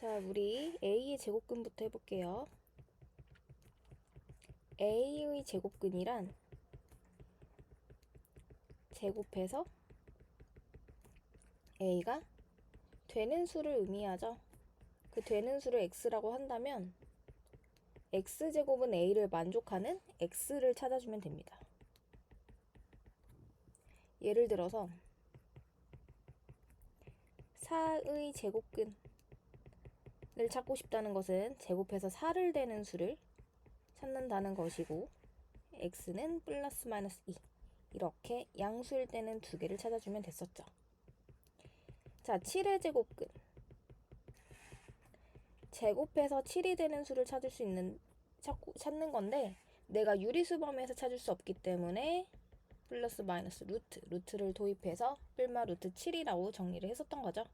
자, 우리 A의 제곱근부터 해볼게요. A의 제곱근이란 제곱해서 A가 되는 수를 의미하죠. 그 되는 수를 X라고 한다면 X제곱은 A를 만족하는 X를 찾아주면 됩니다. 예를 들어서 4의 제곱근을 찾고 싶다는 것은 제곱해서 4를 되는 수를 찾는다는 것이고 X는 플러스 마이너스 2 이렇게 양수일 때는 두 개를 찾아주면 됐었죠. 자, 7의 제곱근 제곱해서 7이 되는 수를 찾는 건데 내가 유리수 범위에서 찾을 수 없기 때문에 플러스 마이너스 루트를 도입해서 뿔마 루트 7이라고 정리를 했었던 거죠.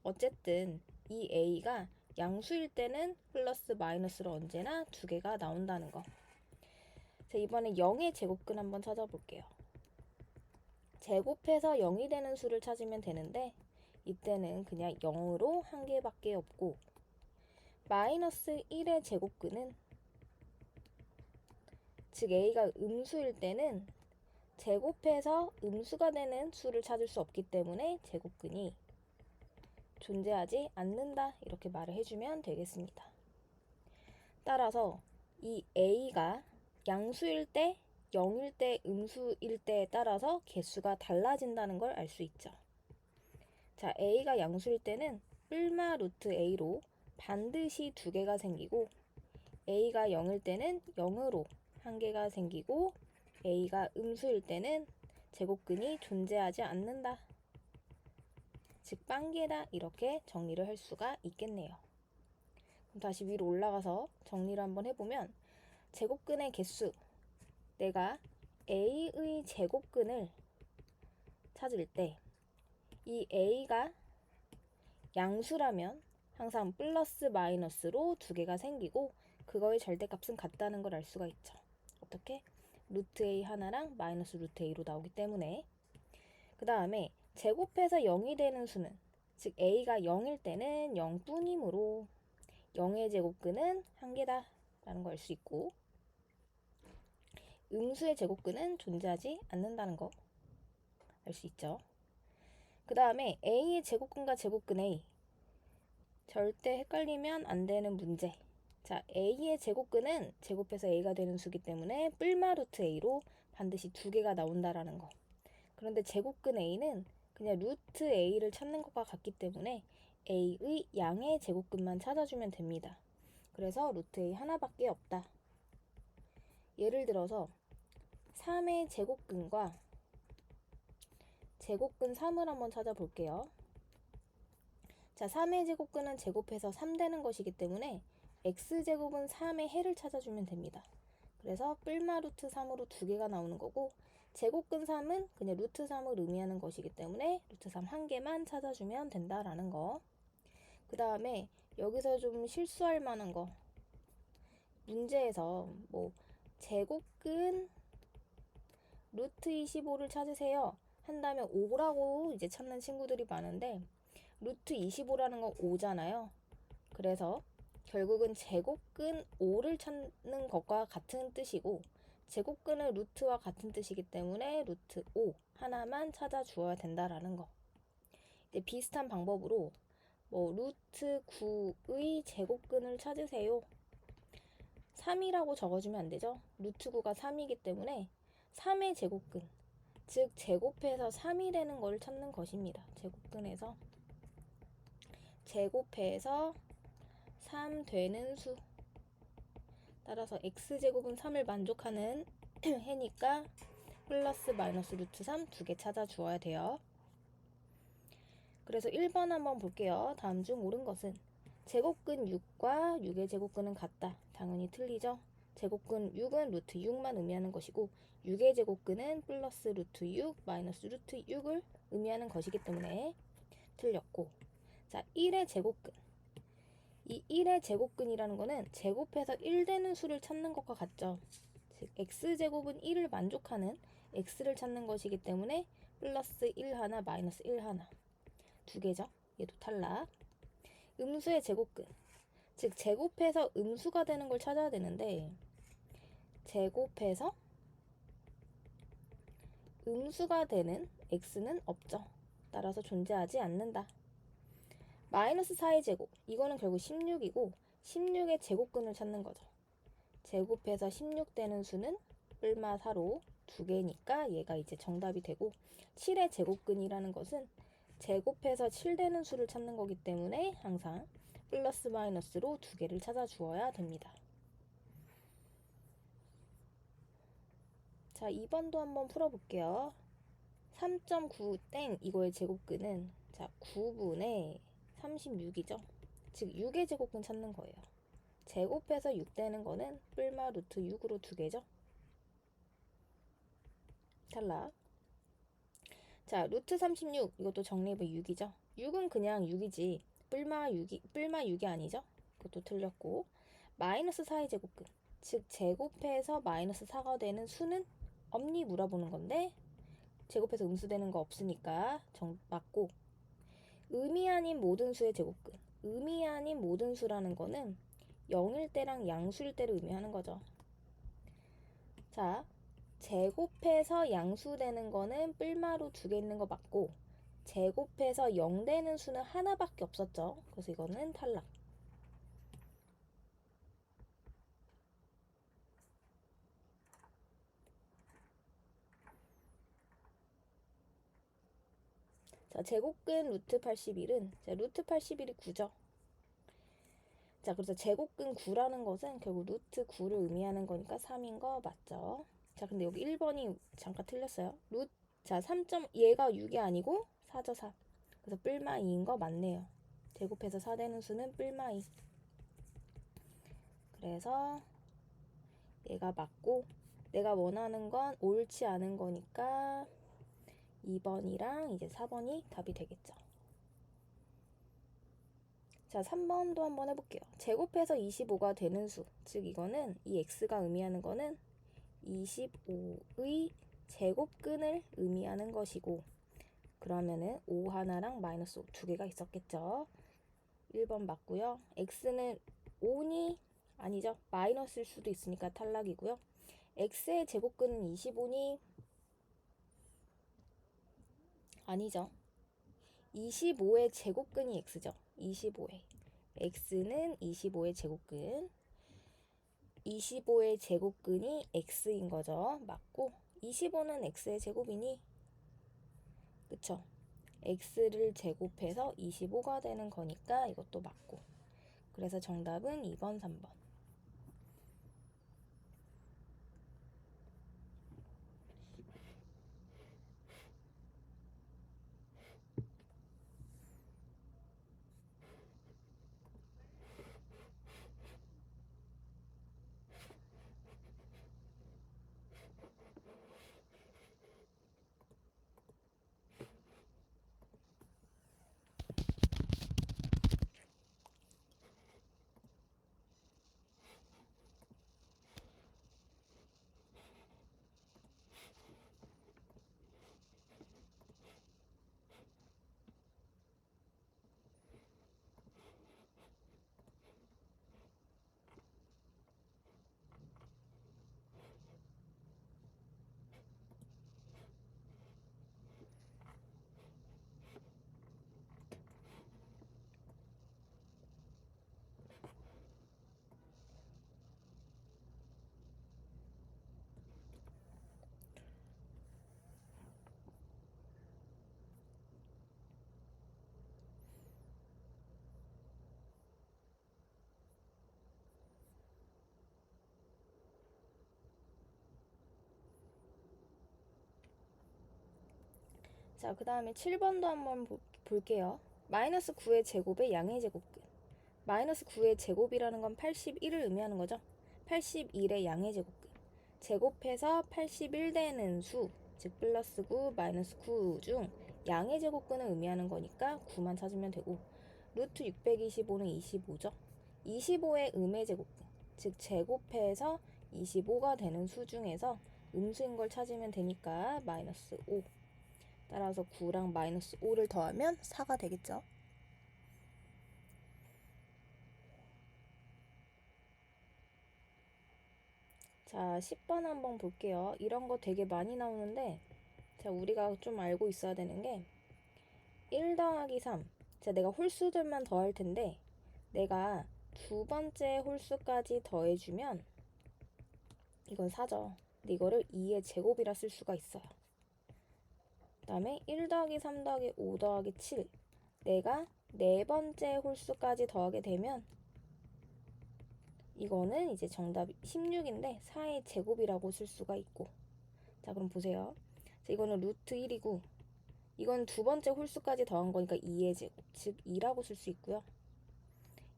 어쨌든 이 A가 양수일 때는 플러스 마이너스로 언제나 두 개가 나온다는 거. 자, 이번에 0의 제곱근 한번 찾아볼게요. 제곱해서 0이 되는 수를 찾으면 되는데 이때는 그냥 0으로 한 개밖에 없고 마이너스 1의 제곱근은 즉 A가 음수일 때는 제곱해서 음수가 되는 수를 찾을 수 없기 때문에 제곱근이 존재하지 않는다 이렇게 말을 해주면 되겠습니다. 따라서 이 A가 양수일 때, 0일 때, 음수일 때에 따라서 개수가 달라진다는 걸 알 수 있죠. 자, A가 양수일 때는 뿔마 루트 A로 반드시 두 개가 생기고 A가 0일 때는 0으로 한 개가 생기고 A가 음수일 때는 제곱근이 존재하지 않는다. 즉 빵개다 이렇게 정리를 할 수가 있겠네요. 그럼 다시 위로 올라가서 정리를 한번 해보면 제곱근의 개수 내가 A의 제곱근을 찾을 때 이 A가 양수라면 항상 플러스 마이너스로 두 개가 생기고 그거의 절대값은 같다는 걸 알 수가 있죠. 어떻게? 루트 A 하나랑 마이너스 루트 A로 나오기 때문에 그 다음에 제곱해서 0이 되는 수는 즉 A가 0일 때는 0뿐이므로 0의 제곱근은 한 개다 라는 걸 알 수 있고 음수의 제곱근은 존재하지 않는다는 거 알 수 있죠. 그 다음에 A의 제곱근과 제곱근 A 절대 헷갈리면 안 되는 문제. 자, A의 제곱근은 제곱해서 A가 되는 수기 때문에 뿔마 루트 A로 반드시 두 개가 나온다라는 거. 그런데 제곱근 A는 그냥 루트 A를 찾는 것과 같기 때문에 A의 양의 제곱근만 찾아주면 됩니다. 그래서 루트 A 하나밖에 없다. 예를 들어서 3의 제곱근과 제곱근 3을 한번 찾아볼게요. 자, 3의 제곱근은 제곱해서 3 되는 것이기 때문에 x제곱은 3의 해를 찾아주면 됩니다. 그래서 뿔마 루트 3으로 두 개가 나오는 거고 제곱근 3은 그냥 루트 3을 의미하는 것이기 때문에 루트 3 한 개만 찾아주면 된다라는 거. 그 다음에 여기서 좀 실수할 만한 거 문제에서 뭐 제곱근 루트 25를 찾으세요 한다면 5라고 이제 찾는 친구들이 많은데 루트 25라는 건 5잖아요. 그래서 결국은 제곱근 5를 찾는 것과 같은 뜻이고 제곱근은 루트와 같은 뜻이기 때문에 루트 5 하나만 찾아주어야 된다라는 거. 이제 비슷한 방법으로 뭐 루트 9의 제곱근을 찾으세요. 3이라고 적어주면 안 되죠. 루트 9가 3이기 때문에 3의 제곱근 즉 제곱해서 3이 되는 걸 찾는 것입니다. 제곱근에서 제곱해서 3 되는 수 따라서 x제곱은 3을 만족하는 해니까 플러스 마이너스 루트 3 두 개 찾아주어야 돼요. 그래서 1번 한번 볼게요. 다음 중 옳은 것은 제곱근 6과 6의 제곱근은 같다. 당연히 틀리죠. 제곱근 6은 루트 6만 의미하는 것이고 6의 제곱근은 플러스 루트 6 마이너스 루트 6을 의미하는 것이기 때문에 틀렸고 자 1의 제곱근 이 1의 제곱근이라는 거는 제곱해서 1 되는 수를 찾는 것과 같죠. 즉 x제곱은 1을 만족하는 x를 찾는 것이기 때문에 플러스 1 하나 마이너스 1 하나 두 개죠. 얘도 탈락. 음수의 제곱근, 즉 제곱해서 음수가 되는 걸 찾아야 되는데 제곱해서 음수가 되는 x는 없죠. 따라서 존재하지 않는다. 마이너스 4의 제곱, 이거는 결국 16이고 16의 제곱근을 찾는 거죠. 제곱해서 16 되는 수는 뿔마 4로 2개니까 얘가 이제 정답이 되고 7의 제곱근이라는 것은 제곱해서 7 되는 수를 찾는 거기 때문에 항상 플러스 마이너스로 2개를 찾아 주어야 됩니다. 자, 2번도 한번 풀어볼게요. 3.9 땡 이거의 제곱근은 자 9분의 36이죠. 즉 6의 제곱근 찾는 거예요. 제곱해서 6 되는 거는 뿔마 루트 6으로 2개죠. 탈락. 자, 루트 36 이것도 정리해보면 6이죠. 6은 그냥 6이지 뿔마 6이 아니죠. 그것도 틀렸고 마이너스 4의 제곱근, 즉 제곱해서 마이너스 4가 되는 수는 없니 물어보는 건데 제곱해서 음수되는 거 없으니까 맞고 음이 아닌 모든 수의 제곱근, 음이 아닌 모든 수라는 거는 0일 때랑 양수일 때를 의미하는 거죠. 자, 제곱해서 양수되는 거는 뿔마로 2개 있는 거 맞고 제곱해서 0 되는 수는 하나밖에 없었죠. 그래서 이거는 탈락. 자, 제곱근 루트 81은 루트 81이 9죠. 자, 그래서 제곱근 9라는 것은 결국 루트 9를 의미하는 거니까 3인 거 맞죠? 자, 근데 여기 1번이 잠깐 틀렸어요. 자, 3점 얘가 6이 아니고 4죠, 4. 그래서 뿔마 2인 거 맞네요. 제곱해서 4 되는 수는 뿔마 2. 그래서 얘가 맞고 내가 원하는 건 옳지 않은 거니까 2번이랑 이제 4번이 답이 되겠죠. 자, 3번도 한번 해볼게요. 제곱해서 25가 되는 수, 즉 이거는 이 x가 의미하는 거는 25의 제곱근을 의미하는 것이고 그러면은 5 하나랑 마이너스 5 두 개가 있었겠죠. 1번 맞고요. x는 5니? 아니죠. 마이너스일 수도 있으니까 탈락이고요. x의 제곱근은 25니? 아니죠. 25의 제곱근이 x죠. 25의 x는 25의 제곱근, 25의 제곱근이 x인 거죠. 맞고 25는 x의 제곱이니 그쵸? x를 제곱해서 25가 되는 거니까 이것도 맞고 그래서 정답은 2번, 3번. 자, 그 다음에 7번도 한번 볼게요. 마이너스 9의 제곱의 양의 제곱근. 마이너스 9의 제곱이라는 건 81을 의미하는 거죠. 81의 양의 제곱근. 제곱해서 81 되는 수, 즉 플러스 9, 마이너스 9 중 양의 제곱근을 의미하는 거니까 9만 찾으면 되고 루트 625는 25죠. 25의 음의 제곱근, 즉 제곱해서 25가 되는 수 중에서 음수인 걸 찾으면 되니까 마이너스 5. 따라서 9랑 마이너스 5를 더하면 4가 되겠죠. 자, 10번 한번 볼게요. 이런 거 되게 많이 나오는데, 자, 우리가 좀 알고 있어야 되는 게, 1 더하기 3. 자, 내가 홀수들만 더할 텐데, 내가 두 번째 홀수까지 더해주면, 이건 4죠. 근데 이거를 2의 제곱이라 쓸 수가 있어요. 그 다음에 1 더하기 3 더하기 5 더하기 7. 내가 네 번째 홀수까지 더하게 되면, 이거는 이제 정답이 16인데 4의 제곱이라고 쓸 수가 있고. 자, 그럼 보세요. 자, 이거는 루트 1이고 이건 두 번째 홀수까지 더한 거니까 2의 제곱, 즉 2라고 쓸 수 있고요.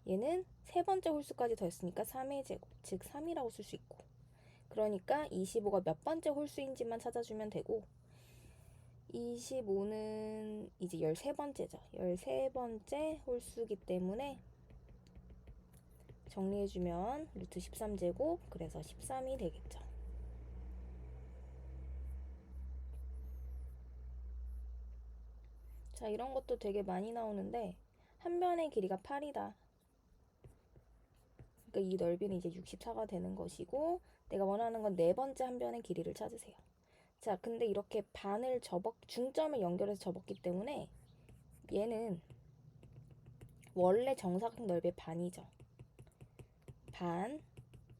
얘는 세 번째 홀수까지 더했으니까 3의 제곱, 즉 3이라고 쓸 수 있고. 그러니까 25가 몇 번째 홀수인지만 찾아주면 되고 25는 이제 13번째죠. 13번째 홀수이기 때문에 정리해주면 루트 13제곱, 그래서 13이 되겠죠. 자, 이런 것도 되게 많이 나오는데 한 변의 길이가 8이다. 그러니까 이 넓이는 이제 64가 되는 것이고 내가 원하는 건 네 번째 한 변의 길이를 찾으세요. 자, 근데 이렇게 반을 중점을 연결해서 접었기 때문에 얘는 원래 정사각 넓이의 반이죠. 반,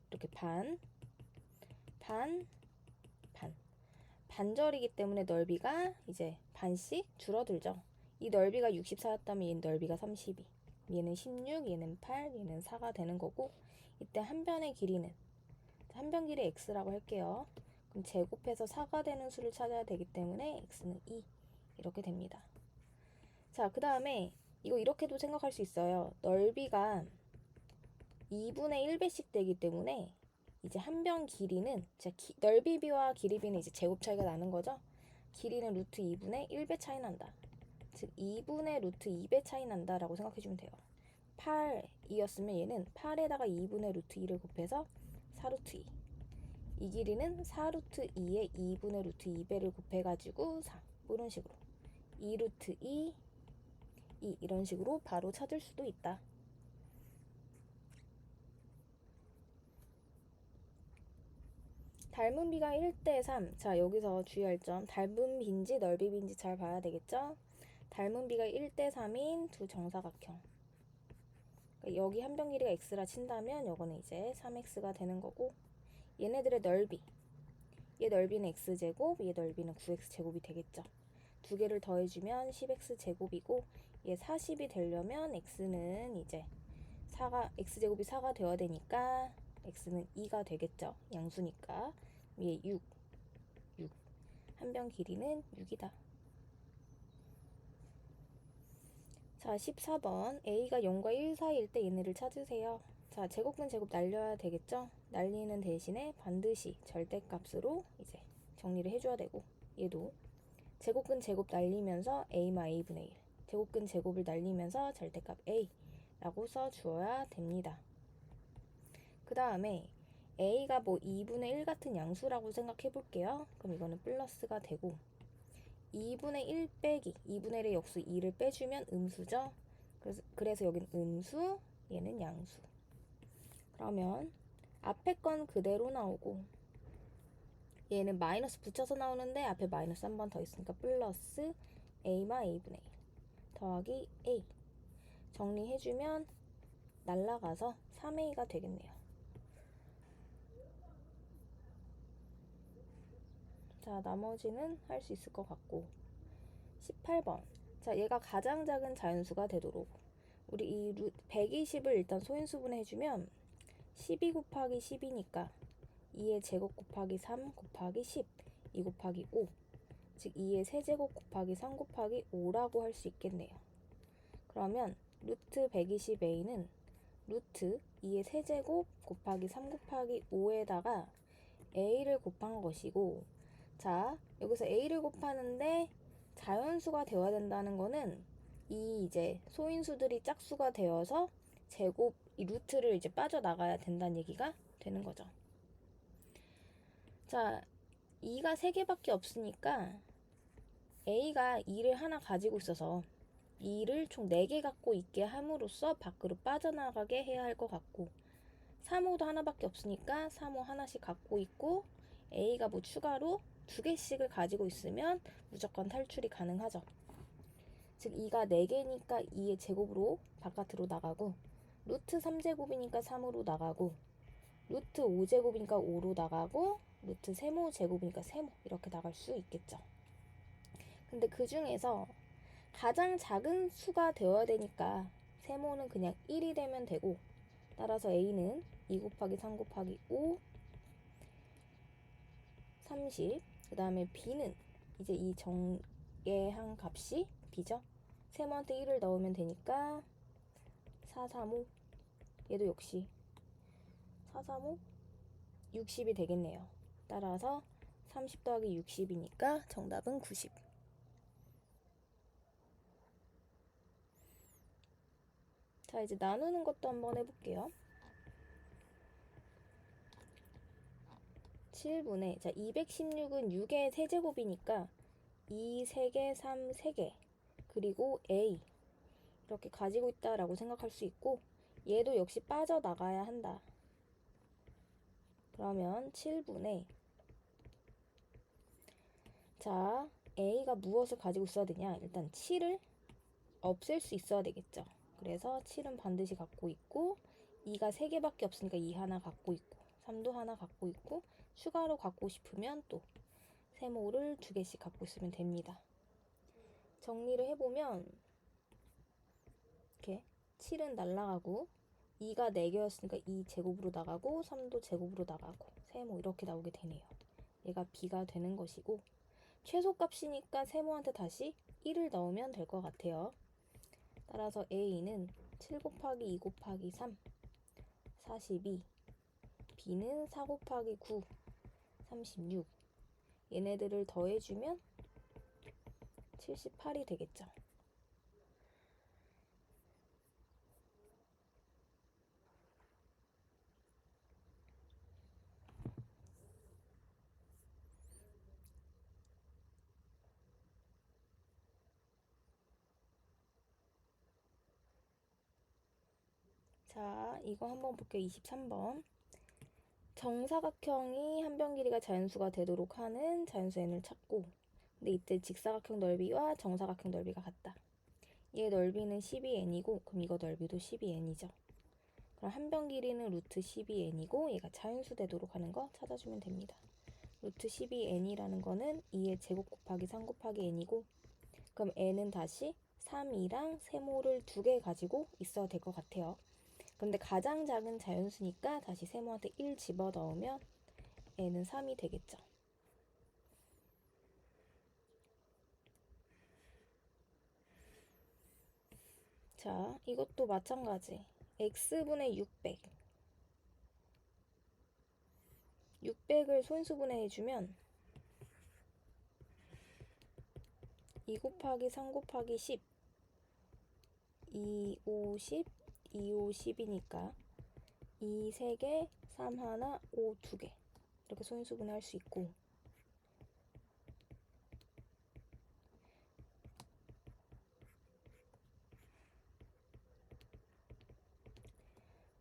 이렇게 반, 반, 반. 반절이기 때문에 넓이가 이제 반씩 줄어들죠. 이 넓이가 64였다면 얘는 넓이가 32. 얘는 16, 얘는 8, 얘는 4가 되는 거고 이때 한 변의 길이는 한 변 길이 x라고 할게요. 그럼 제곱해서 4가 되는 수를 찾아야 되기 때문에 x는 2 이렇게 됩니다. 자, 그 다음에 이거 이렇게도 생각할 수 있어요. 넓이가 2분의 1배씩 되기 때문에 이제 한 변 길이는 넓이비와 길이비는 이제 제곱 차이가 나는 거죠. 길이는 루트 2분의 1배 차이 난다. 즉 2분의 루트 2배 차이 난다라고 생각해주면 돼요. 8이었으면 얘는 8에다가 2분의 루트 2를 곱해서 4루트 2. 이 길이는 4루트 2에 2분의 루트 2배를 곱해가지고 4. 뭐 이런 식으로 2루트 2, 2 이런 식으로 바로 찾을 수도 있다. 닮은 비가 1대 3. 자, 여기서 주의할 점. 닮은 비인지 넓이 비인지 잘 봐야 되겠죠? 닮은 비가 1대 3인 두 정사각형. 그러니까 여기 한 변 길이가 x라 친다면 이거는 이제 3x가 되는 거고 얘네들의 넓이. 얘 넓이는 x제곱, 얘 넓이는 9x제곱이 되겠죠. 두 개를 더해주면 10x제곱이고 얘 40이 되려면 x는 이제 x제곱이 4가 되어야 되니까 x는 2가 되겠죠. 양수니까. 얘 6. 한 변 길이는 6이다. 자, 14번. a가 0과 1 사이일 때 얘네를 찾으세요. 자, 제곱근 제곱 날려야 되겠죠? 날리는 대신에 반드시 절대값으로 이제 정리를 해줘야 되고 얘도 제곱근 제곱 날리면서 a마 a분의 1 제곱근 제곱을 날리면서 절대값 a라고 써주어야 됩니다. 그 다음에 a가 뭐 2분의 1 같은 양수라고 생각해 볼게요. 그럼 이거는 플러스가 되고 2분의 1 빼기 2분의 1의 역수 2를 빼주면 음수죠. 그래서 여긴 음수, 얘는 양수. 그러면 앞에 건 그대로 나오고 얘는 마이너스 붙여서 나오는데 앞에 마이너스 한 번 더 있으니까 플러스 a마 a분의 1 더하기 a 정리해주면 날라가서 3a가 되겠네요. 자, 나머지는 할 수 있을 것 같고 18번. 자, 얘가 가장 작은 자연수가 되도록 우리 이 120을 일단 소인수분해 해주면 12 곱하기 10이니까 2의 제곱 곱하기 3 곱하기 10 2 곱하기 5 즉 2의 세제곱 곱하기 3 곱하기 5라고 할 수 있겠네요. 그러면 루트 120a는 루트 2의 세제곱 곱하기 3 곱하기 5에다가 a를 곱한 것이고 자, 여기서 a를 곱하는데 자연수가 되어야 된다는 거는 이 이제 소인수들이 짝수가 되어서 제곱 이 루트를 이제 빠져나가야 된다는 얘기가 되는 거죠. 자, 2가 3개밖에 없으니까 a가 2를 하나 가지고 있어서 2를 총 4개 갖고 있게 함으로써 밖으로 빠져나가게 해야 할 것 같고 3호도 하나밖에 없으니까 3호 하나씩 갖고 있고 A가 뭐 추가로 2개씩을 가지고 있으면 무조건 탈출이 가능하죠. 즉 2가 4개니까 2의 제곱으로 바깥으로 나가고 루트 3제곱이니까 3으로 나가고 루트 5제곱이니까 5로 나가고 루트 세모 제곱이니까 세모 이렇게 나갈 수 있겠죠. 근데 그 중에서 가장 작은 수가 되어야 되니까 세모는 그냥 1이 되면 되고 따라서 A는 2 곱하기 3 곱하기 5 30 그 다음에 B는 이제 이 정예한 값이 B죠. 세모한테 1을 넣으면 되니까 4, 3, 5 얘도 역시 4, 3, 5 60이 되겠네요. 따라서 30 더하기 60이니까 정답은 90. 자, 이제 나누는 것도 한번 해볼게요. 7분의, 자, 216은 6의 세제곱이니까 2, 3개, 3, 3개, 그리고 A 이렇게 가지고 있다라고 생각할 수 있고 얘도 역시 빠져나가야 한다. 그러면 7분의 자, A가 무엇을 가지고 있어야 되냐? 일단 7을 없앨 수 있어야 되겠죠. 그래서 7은 반드시 갖고 있고 2가 3개밖에 없으니까 2 하나 갖고 있고 3도 하나 갖고 있고 추가로 갖고 싶으면 또 세모를 2개씩 갖고 있으면 됩니다. 정리를 해보면 이렇게 7은 날라가고 2가 4개였으니까 2 제곱으로 나가고 3도 제곱으로 나가고 세모 이렇게 나오게 되네요. 얘가 B가 되는 것이고 최소값이니까 세모한테 다시 1을 넣으면 될 것 같아요. 따라서 A는 7 곱하기 2 곱하기 3 42 B는 4 곱하기 9 36 얘네들을 더해주면 78이 되겠죠. 자, 이거 한번 볼게요. 23번. 정사각형이 한 변 길이가 자연수가 되도록 하는 자연수 n을 찾고 근데 이때 직사각형 넓이와 정사각형 넓이가 같다. 얘 넓이는 12n이고 그럼 이거 넓이도 12n이죠. 그럼 한 변 길이는 루트 12n이고 얘가 자연수 되도록 하는 거 찾아주면 됩니다. 루트 12n이라는 거는 2의 제곱 곱하기 3 곱하기 n이고 그럼 n은 다시 3, 2랑 세모를 2개 가지고 있어야 될 것 같아요. 근데 가장 작은 자연수니까 다시 세모한테 1 집어넣으면 n은 3이 되겠죠. 자, 이것도 마찬가지. x분의 600. 600을 소인수분해해주면 2 곱하기 3 곱하기 10 2, 5, 10 2, 5, 10이니까 2, 3개, 3 하나, 5, 2개 이렇게 소인수분해 할 수 있고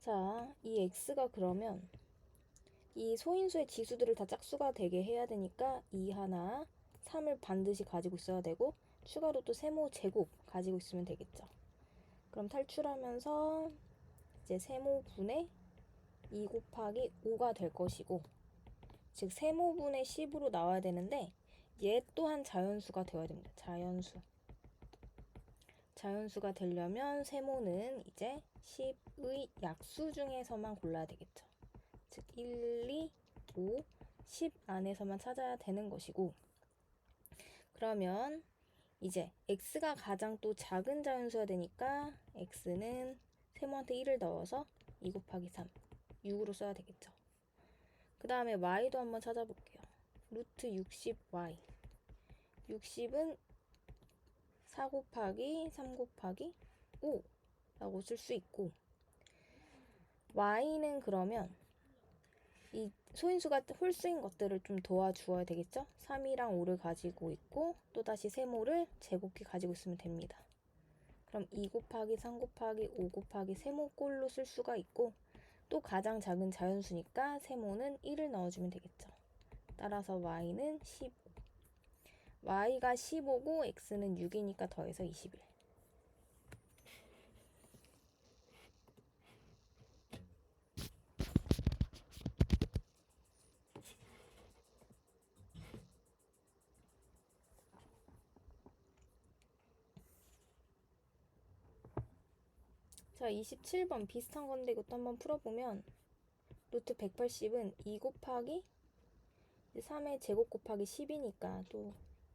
자, 이 x가 그러면 이 소인수의 지수들을 다 짝수가 되게 해야 되니까 2 하나, 3을 반드시 가지고 있어야 되고 추가로 또 세모 제곱 가지고 있으면 되겠죠. 그럼 탈출하면서 이제 세모분의 2 곱하기 5가 될 것이고 즉 세모분의 10으로 나와야 되는데 얘 또한 자연수가 되어야 됩니다. 자연수가 되려면 세모는 이제 10의 약수 중에서만 골라야 되겠죠. 즉 1, 2, 5, 10 안에서만 찾아야 되는 것이고 그러면 이제 x가 가장 또 작은 자연수가 되니까 x는 세모한테 1을 넣어서 2 곱하기 3, 6으로 써야 되겠죠. 그 다음에 y도 한번 찾아볼게요. 루트 60y 60은 4 곱하기 3 곱하기 5 라고 쓸 수 있고 y는 그러면 이 소인수가 홀수인 것들을 좀 도와주어야 되겠죠? 3이랑 5를 가지고 있고 또다시 세모를 제곱기 가지고 있으면 됩니다. 그럼 2 곱하기 3 곱하기 5 곱하기 세모꼴로 쓸 수가 있고 또 가장 작은 자연수니까 세모는 1을 넣어주면 되겠죠. 따라서 y는 15. y가 15고 x는 6이니까 더해서 21. 자, 27번 비슷한 건데 이것도 한번 풀어보면 루트 180은 2 곱하기 3의 제곱 곱하기 10이니까 또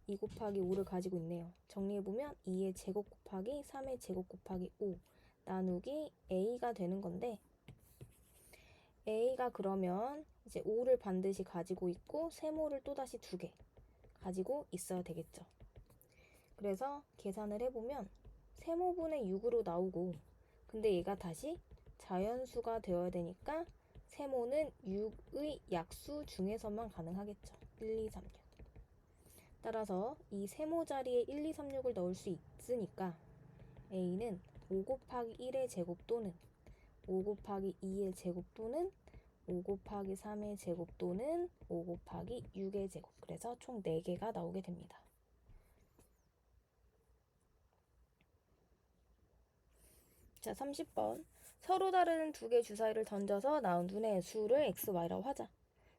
2 곱하기 5를 가지고 있네요. 정리해보면 2의 제곱 곱하기 3의 제곱 곱하기 5 나누기 a가 되는 건데 a가 그러면 이제 5를 반드시 가지고 있고 세모를 또다시 2개 가지고 있어야 되겠죠. 그래서 계산을 해보면 세모분의 6으로 나오고 근데 얘가 다시 자연수가 되어야 되니까 세모는 6의 약수 중에서만 가능하겠죠. 1, 2, 3, 6. 따라서 이 세모 자리에 1, 2, 3, 6을 넣을 수 있으니까 a는 5 곱하기 1의 제곱 또는 5 곱하기 2의 제곱 또는 5 곱하기 3의 제곱 또는 5 곱하기 6의 제곱. 그래서 총 4개가 나오게 됩니다. 자, 30번. 서로 다른 두 개 주사위를 던져서 나온 눈의 수를 x, y라고 하자.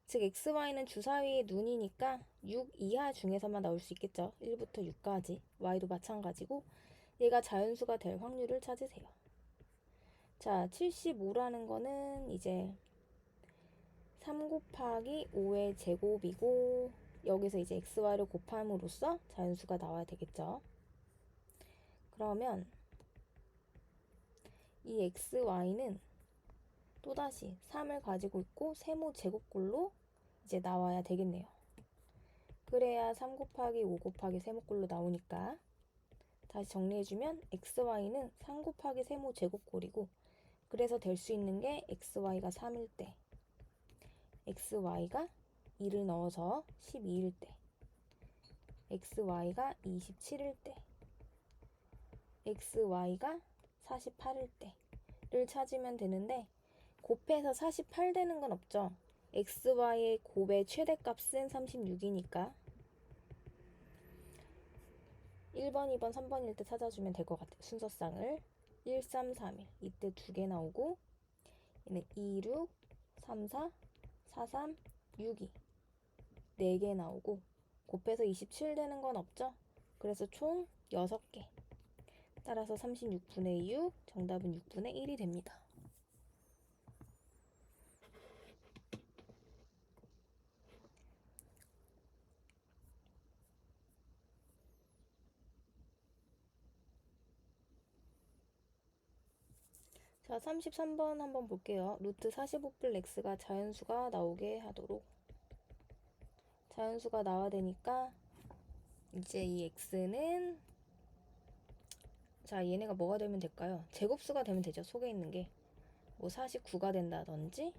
즉 x, y는 주사위의 눈이니까 6 이하 중에서만 나올 수 있겠죠. 1부터 6까지. y도 마찬가지고 얘가 자연수가 될 확률을 찾으세요. 자, 75라는 거는 이제 3 곱하기 5의 제곱이고 여기서 이제 x, y를 곱함으로써 자연수가 나와야 되겠죠. 그러면 이 x, y는 또다시 3을 가지고 있고 세모 제곱꼴로 이제 나와야 되겠네요. 그래야 3 곱하기 5 곱하기 세모꼴로 나오니까 다시 정리해주면 xy는 3 곱하기 세모 제곱꼴이고 그래서 될 수 있는 게 xy가 3일 때 xy가 2를 넣어서 12일 때 xy가 27일 때 xy가 48일 때를 찾으면 되는데 곱해서 48 되는 건 없죠. xy의 곱의 최대값은 36이니까 1번, 2번, 3번일 때 찾아주면 될 것 같아요. 순서상을 1, 3, 3, 1 이때 2개 나오고 얘는 2, 6, 3, 4, 4, 3, 6, 2 4개 나오고 곱해서 27 되는 건 없죠. 그래서 총 6개 따라서 36분의 6 정답은 6분의 1이 됩니다. 자, 33번 한번 볼게요. 루트 45플 x가 자연수가 나오게 하도록. 자연수가 나와야 되니까 이제 이 x는 자, 얘네가 뭐가 되면 될까요? 제곱수가 되면 되죠. 속에 있는 게. 뭐 49가 된다든지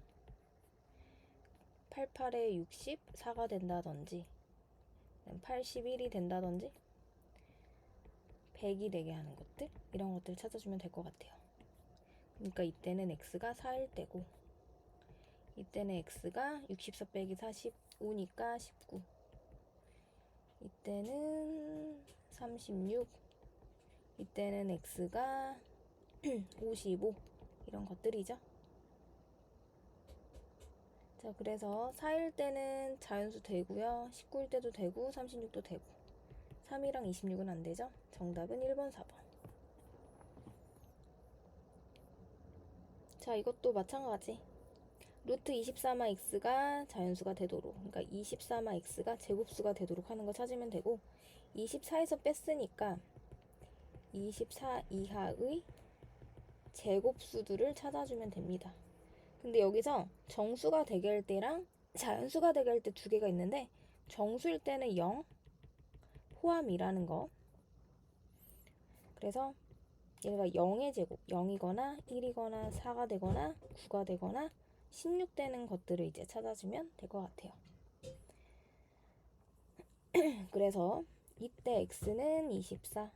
88에 64가 된다든지 81이 된다든지 100이 되게 하는 것들 이런 것들 찾아주면 될 것 같아요. 그러니까 이때는 x가 4일 때고 이때는 x가 64 빼기 45니까 19 이때는 36 이때는 x가 55 이런 것들이죠. 자, 그래서 4일 때는 자연수 되고요. 19일 때도 되고 36도 되고 3이랑 26은 안 되죠. 정답은 1번, 4번. 자, 이것도 마찬가지. 루트 24마 x가 자연수가 되도록 그러니까 24마 x가 제곱수가 되도록 하는 거 찾으면 되고 24에서 뺐으니까 24 이하의 제곱수들을 찾아주면 됩니다. 근데 여기서 정수가 되게 할 때랑 자연수가 되게 할 때 두 개가 있는데 정수일 때는 0 포함이라는 거. 그래서 얘가 0의 제곱, 0이거나 1이거나 4가 되거나 9가 되거나 16 되는 것들을 이제 찾아주면 될 것 같아요. 그래서 이때 x는 24,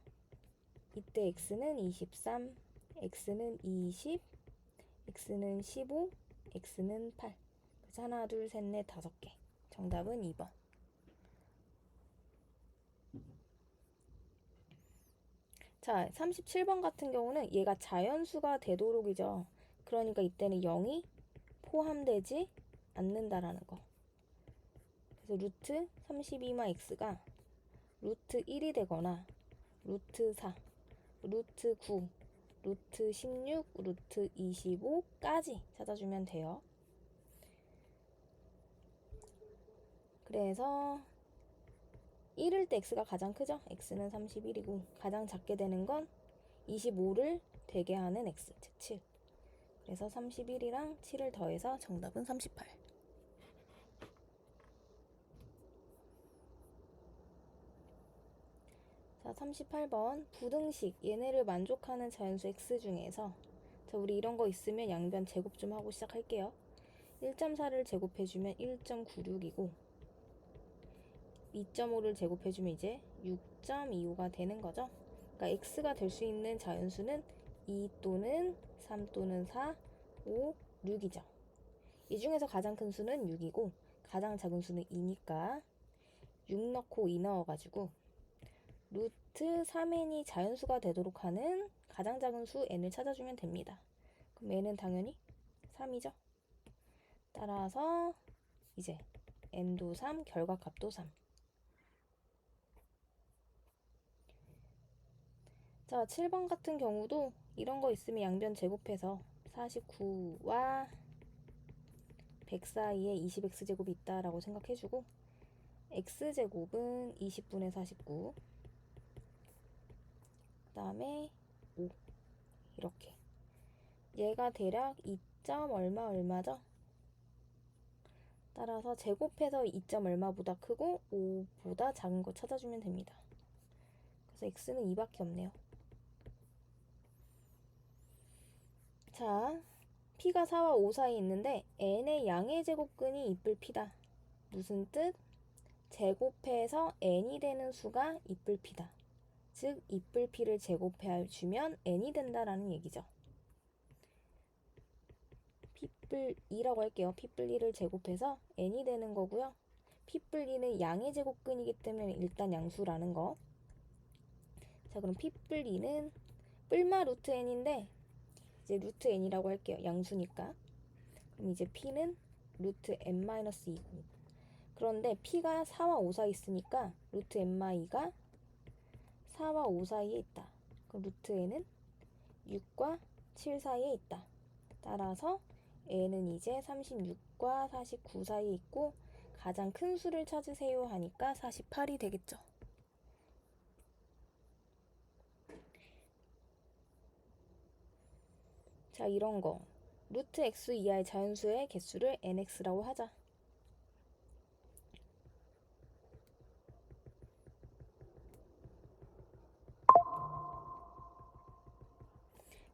이때 x는 23, x는 20, x는 15, x는 8. 그래서 하나, 둘, 셋, 넷, 5개. 정답은 2번. 자, 37번 같은 경우는 얘가 자연수가 되도록이죠. 그러니까 이때는 0이 포함되지 않는다라는 거. 그래서 루트 32마 x가 루트 1이 되거나 루트 4, 루트 9, 루트 16, 루트 25까지 찾아주면 돼요. 그래서 1일 때 x가 가장 크죠? x는 31이고 가장 작게 되는 건 25를 되게 하는 x, 즉 7. 그래서 31이랑 7을 더해서 정답은 38. 자, 38번 부등식 얘네를 만족하는 자연수 x 중에서 자, 우리 이런 거 있으면 양변 제곱 좀 하고 시작할게요. 1.4를 제곱해주면 1.96이고 2.5를 제곱해주면 이제 6.25가 되는 거죠. 그러니까 x가 될 수 있는 자연수는 2 또는 3 또는 4, 5, 6이죠. 이 중에서 가장 큰 수는 6이고 가장 작은 수는 2니까 6 넣고 2 넣어가지고 루트 3n이 자연수가 되도록 하는 가장 작은 수 n을 찾아주면 됩니다. 그럼 n은 당연히 3이죠. 따라서 이제 n도 3, 결과값도 3. 자, 7번 같은 경우도 이런 거 있으면 양변 제곱해서 49와 100 사이에 20x제곱이 있다라고 생각해주고 x제곱은 20분의 49 그 다음에 5 이렇게 얘가 대략 2. 얼마죠? 따라서 제곱해서 2. 얼마보다 크고 5보다 작은 거 찾아주면 됩니다. 그래서 x는 2밖에 없네요. 자, p가 4와 5 사이에 있는데 n의 양의 제곱근이 이쁠 p다. 무슨 뜻? 제곱해서 n이 되는 수가 이쁠 p다. 즉 이쁠 p를 제곱해주면 n이 된다라는 얘기죠. p뿔 2라고 할게요. p뿔 2를 제곱해서 n이 되는 거고요. p뿔 2는 양의 제곱근이기 때문에 일단 양수라는 거. 자, 그럼 p뿔 2는 뿔마 루트 n인데 이제 루트 n이라고 할게요. 양수니까. 그럼 이제 p는 루트 n-2고 그런데 p가 4와 5 사이에 있으니까 루트 n-2가 4와 5 사이에 있다. 그럼 루트 n은 6과 7 사이에 있다. 따라서 n은 이제 36과 49 사이에 있고 가장 큰 수를 찾으세요 하니까 48이 되겠죠. 자, 이런 거 루트 x 이하의 자연수의 개수를 nx라고 하자.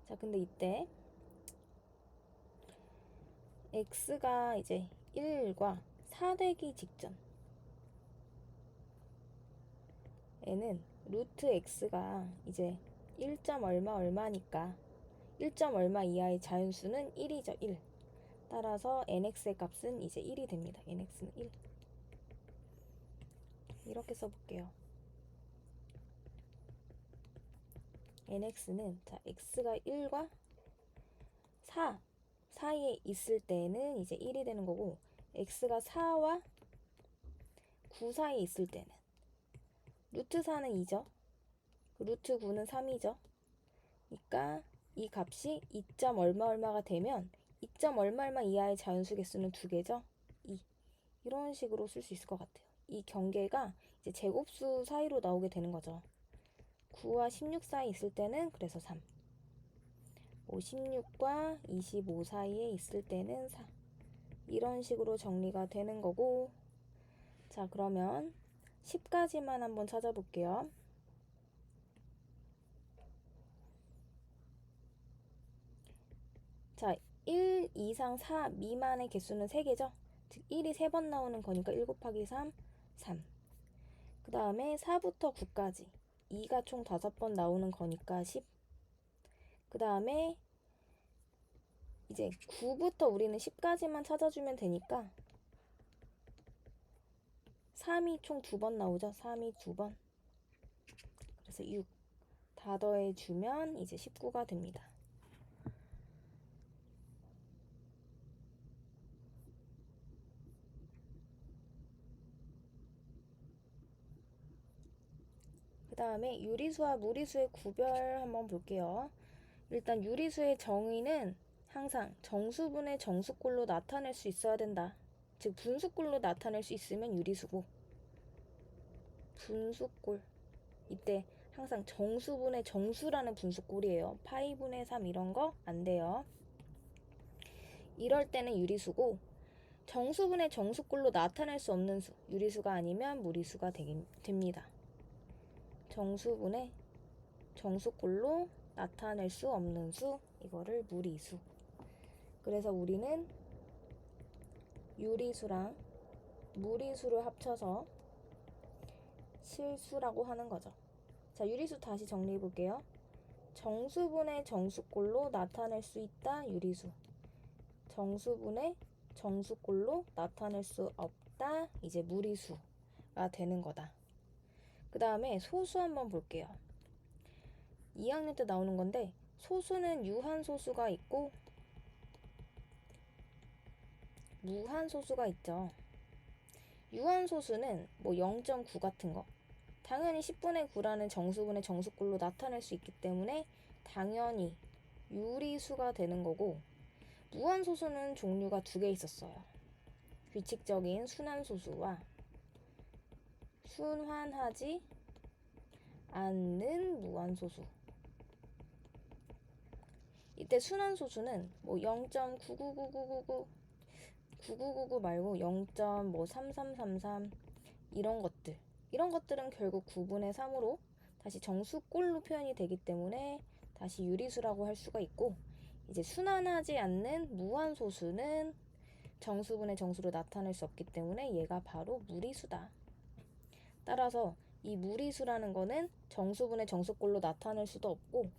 자, 근데 이때 x가 이제 1과 4 되기 직전 n은 루트 x가 이제 1. 얼마니까 1. 얼마 이하의 자연수는 1이죠. 1. 따라서 nx의 값은 이제 1이 됩니다. nx는 1. 이렇게 써볼게요. nx는 자 x가 1과 4 사이에 있을 때는 이제 1이 되는 거고 x가 4와 9 사이에 있을 때는 루트 4는 2죠. 루트 9는 3이죠. 그러니까 이 값이 2. 얼마가 되면 2. 얼마 이하의 자연수 개수는 2개죠. 2. 이런 식으로 쓸 수 있을 것 같아요. 이 경계가 이제 제곱수 사이로 나오게 되는 거죠. 9와 16 사이에 있을 때는 그래서 3. 16과 25 사이에 있을 때는 4. 이런 식으로 정리가 되는 거고 자, 그러면 10까지만 한번 찾아볼게요. 자, 1 이상 4 미만의 개수는 3개죠. 즉 1이 3번 나오는 거니까 1 곱하기 3, 3. 그 다음에 4부터 9까지 2가 총 5번 나오는 거니까 10. 그 다음에 이제 9부터 우리는 10까지만 찾아주면 되니까 3이 총 2번 나오죠. 3이 2번. 그래서 6. 다 더해주면 이제 19가 됩니다. 그 다음에 유리수와 무리수의 구별 한번 볼게요. 일단 유리수의 정의는 항상 정수분의 정수꼴로 나타낼 수 있어야 된다. 즉 분수꼴로 나타낼 수 있으면 유리수고, 분수꼴, 이때 항상 정수분의 정수라는 분수꼴이에요. 파이분의 3 이런 거 안 돼요. 이럴 때는 유리수고, 정수분의 정수꼴로 나타낼 수 없는 수, 유리수가 아니면 무리수가 됩니다. 정수분의 정수꼴로 나타낼 수 없는 수, 이거를 무리수. 그래서 우리는 유리수랑 무리수를 합쳐서 실수라고 하는 거죠. 자, 유리수 다시 정리해 볼게요. 정수분의 정수꼴로 나타낼 수 있다, 유리수. 정수분의 정수꼴로 나타낼 수 없다, 이제 무리수가 되는 거다. 그 다음에 소수 한번 볼게요. 2학년 때 나오는 건데, 소수는 유한소수가 있고 무한소수가 있죠. 유한소수는 뭐 0.9 같은 거, 당연히 10분의 9라는 정수분의 정수꼴로 나타낼 수 있기 때문에 당연히 유리수가 되는 거고, 무한소수는 종류가 2개 있었어요. 규칙적인 순환소수와 순환하지 않는 무한소수. 이때 순환소수는 뭐 0.99999 9999 말고 0.3333 이런 것들은 결국 9분의 3으로 다시 정수꼴로 표현이 되기 때문에 다시 유리수라고 할 수가 있고, 이제 순환하지 않는 무한소수는 정수분의 정수로 나타낼 수 없기 때문에 얘가 바로 무리수다. 따라서 이 무리수라는 거는 정수분의 정수꼴로 나타낼 수도 없고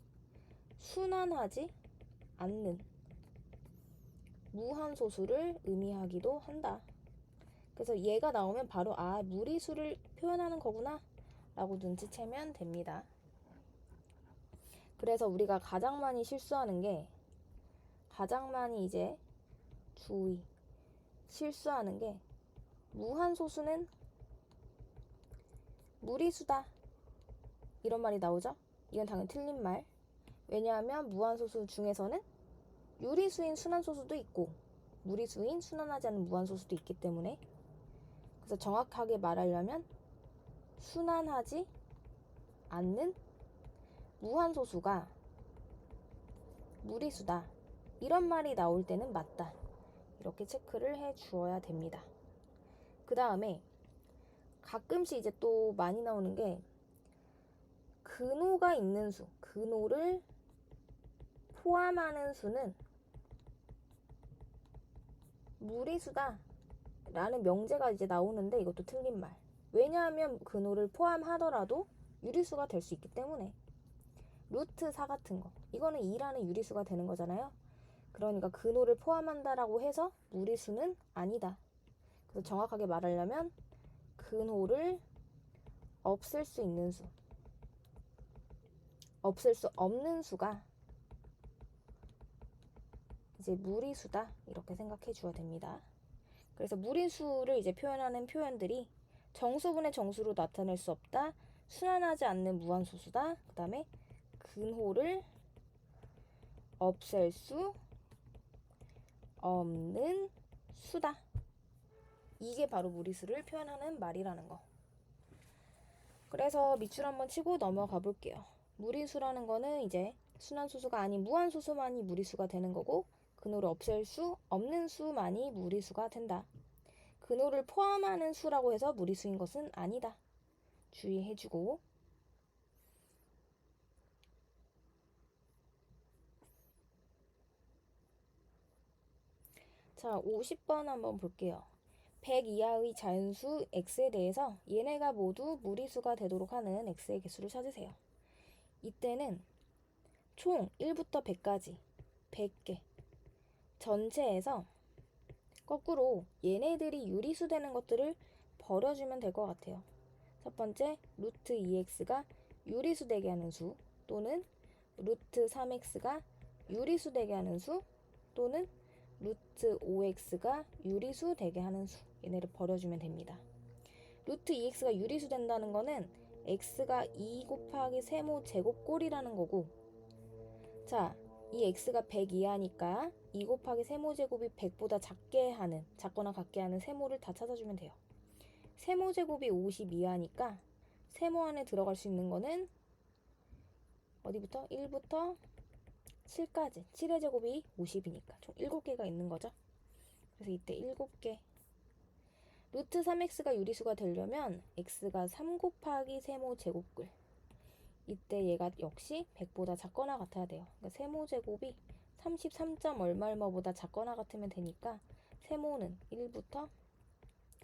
순환하지 않는 무한소수를 의미하기도 한다. 그래서 얘가 나오면 바로 무리수를 표현하는 거구나 라고 눈치채면 됩니다. 그래서 우리가 가장 많이 실수하는 게, 가장 많이 이제 실수하는 게 무한소수는 무리수다 이런 말이 나오죠. 이건 당연히 틀린 말. 왜냐하면 무한소수 중에서는 유리수인 순환소수도 있고 무리수인 순환하지 않는 무한소수도 있기 때문에, 그래서 정확하게 말하려면 순환하지 않는 무한소수가 무리수다 이런 말이 나올 때는 맞다, 이렇게 체크를 해 주어야 됩니다. 그 다음에 가끔씩 이제 또 많이 나오는 게 근호가 있는 수, 근호를 포함하는 수는 무리수다 라는 명제가 이제 나오는데, 이것도 틀린 말. 왜냐하면 근호를 포함하더라도 유리수가 될 수 있기 때문에. 루트 4 같은 거, 이거는 2라는 유리수가 되는 거잖아요. 그러니까 근호를 포함한다라고 해서 무리수는 아니다. 그래서 정확하게 말하려면 근호를 없앨 수 있는 수, 없앨 수 없는 수가 이제 무리수다, 이렇게 생각해 주어야 됩니다. 그래서 무리수를 이제 표현하는 표현들이 정수분의 정수로 나타낼 수 없다, 순환하지 않는 무한소수다, 그 다음에 근호를 없앨 수 없는 수다. 이게 바로 무리수를 표현하는 말이라는 거. 그래서 밑줄 한번 치고 넘어가 볼게요. 무리수라는 거는 이제 순환소수가 아닌 무한소수만이 무리수가 되는 거고, 근호를 없앨 수 없는 수만이 무리수가 된다. 근호를 포함하는 수라고 해서 무리수인 것은 아니다. 주의해주고, 자, 50번 한번 볼게요. 100 이하의 자연수 x에 대해서 얘네가 모두 무리수가 되도록 하는 x의 개수를 찾으세요. 이때는 총 1부터 100까지 100개, 전체에서 거꾸로 얘네들이 유리수 되는 것들을 버려주면 될 것 같아요. 첫 번째, 루트 2x가 유리수 되게 하는 수, 또는 루트 3x가 유리수 되게 하는 수, 또는 루트 5x가 유리수 되게 하는 수, 얘네를 버려주면 됩니다. 루트 2x가 유리수 된다는 거는 x가 2 곱하기 세모 제곱꼴이라는 거고, 자, 이 x가 100 이하니까 2 곱하기 세모제곱이 100보다 작거나 같게 하는 세모를 다 찾아주면 돼요. 세모제곱이 50 이하니까 세모 안에 들어갈 수 있는 거는 어디부터? 1부터 7까지. 7의 제곱이 50이니까 총 7개가 있는 거죠. 그래서 이때 7개. 루트 3x가 유리수가 되려면 x가 3 곱하기 세모제곱글. 이때 얘가 역시 100보다 작거나 같아야 돼요. 그러니까 세모제곱이 33. 얼마보다 작거나 같으면 되니까 세모는 1부터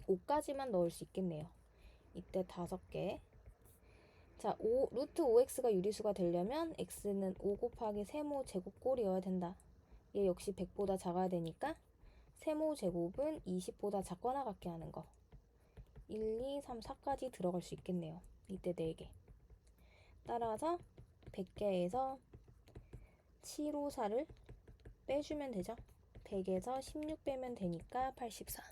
5까지만 넣을 수 있겠네요. 이때 5개. 자, 루트 5x가 유리수가 되려면 x는 5 곱하기 세모 제곱꼴이어야 된다. 얘 역시 100보다 작아야 되니까 세모 제곱은 20보다 작거나 같게 하는 거. 1, 2, 3, 4까지 들어갈 수 있겠네요. 이때 4개. 따라서 100개에서 7, 5, 4를 빼주면 되죠. 100에서 16 빼면 되니까 84.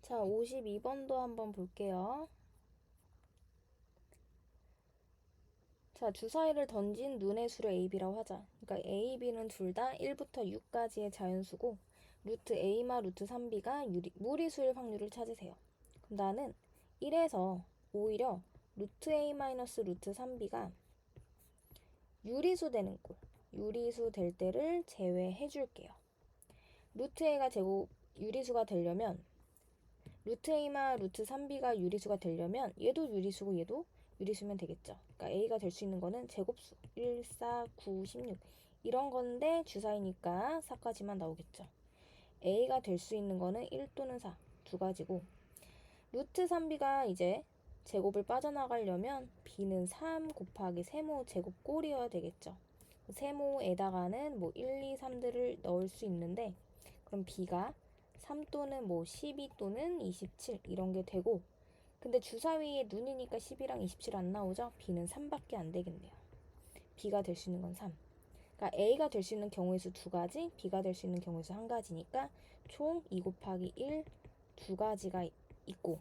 자, 52번도 한번 볼게요. 자, 주사위를 던진 눈의 수를 AB라고 하자. 그러니까 A, B는 둘 다 1부터 6까지의 자연수고 루트 A마 루트 3B가 무리수일 확률을 찾으세요. 그럼 나는 1에서 오히려 루트 A 마이너스 루트 3B가 유리수 되는 꼴, 유리수 될 때를 제외해 줄게요. 루트 A가 유리수가 되려면 루트 A마 루트 3B가 유리수가 되려면 얘도 유리수고 얘도 유리수면 되겠죠. 그러니까 A가 될 수 있는 거는 제곱수 1, 4, 9, 16 이런 건데 주사위니까 4까지만 나오겠죠. A가 될 수 있는 거는 1 또는 4 두 가지고 루트 3B가 이제 제곱을 빠져나가려면 B는 3 곱하기 세모 제곱꼴이어야 되겠죠. 세모에다가는 뭐 1, 2, 3들을 넣을 수 있는데 그럼 B가 3 또는 뭐 12 또는 27 이런 게 되고 근데 주사위에 눈이니까 10이랑 27 안 나오죠? B는 3밖에 안 되겠네요. B가 될 수 있는 건 3. 그러니까 A가 될 수 있는 경우의 수 2가지, B가 될 수 있는 경우의 수 1가지니까 총 2 곱하기 1 2가지가 있고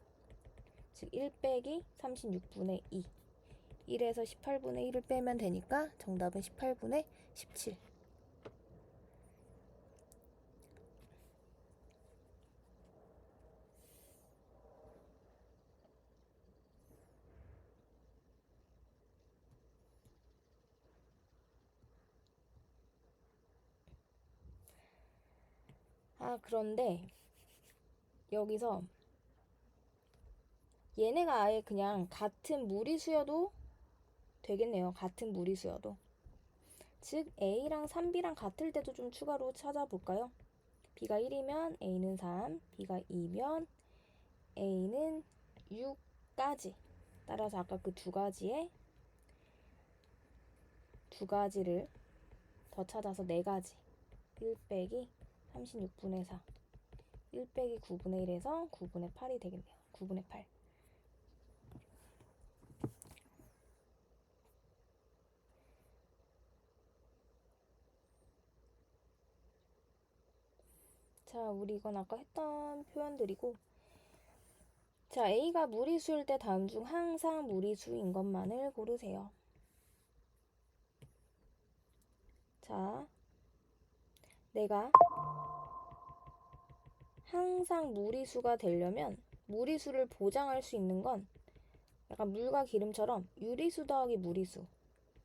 즉 1 빼기 36분의 2 1에서 18분의 1을 빼면 되니까 정답은 18분의 17. 그런데 여기서 얘네가 아예 그냥 같은 무리수여도 되겠네요. 같은 무리수여도. 즉 A랑 3B랑 같을 때도 좀 추가로 찾아볼까요? B가 1이면 A는 3, B가 2면 A는 6까지. 따라서 아까 그 두 가지를 더 찾아서 4가지. 1 빼기 36분의 4. 1 빼기 9분의 1에서 9분의 8이 되겠네요. 9분의 8. 자, 우리 이건 아까 했던 표현들이고 자, A가 무리수일 때 다음 중 항상 무리수인 것만을 고르세요. 자, 내가 항상 무리수가 되려면 무리수를 보장할 수 있는 건 약간 물과 기름처럼 유리수 더하기 무리수.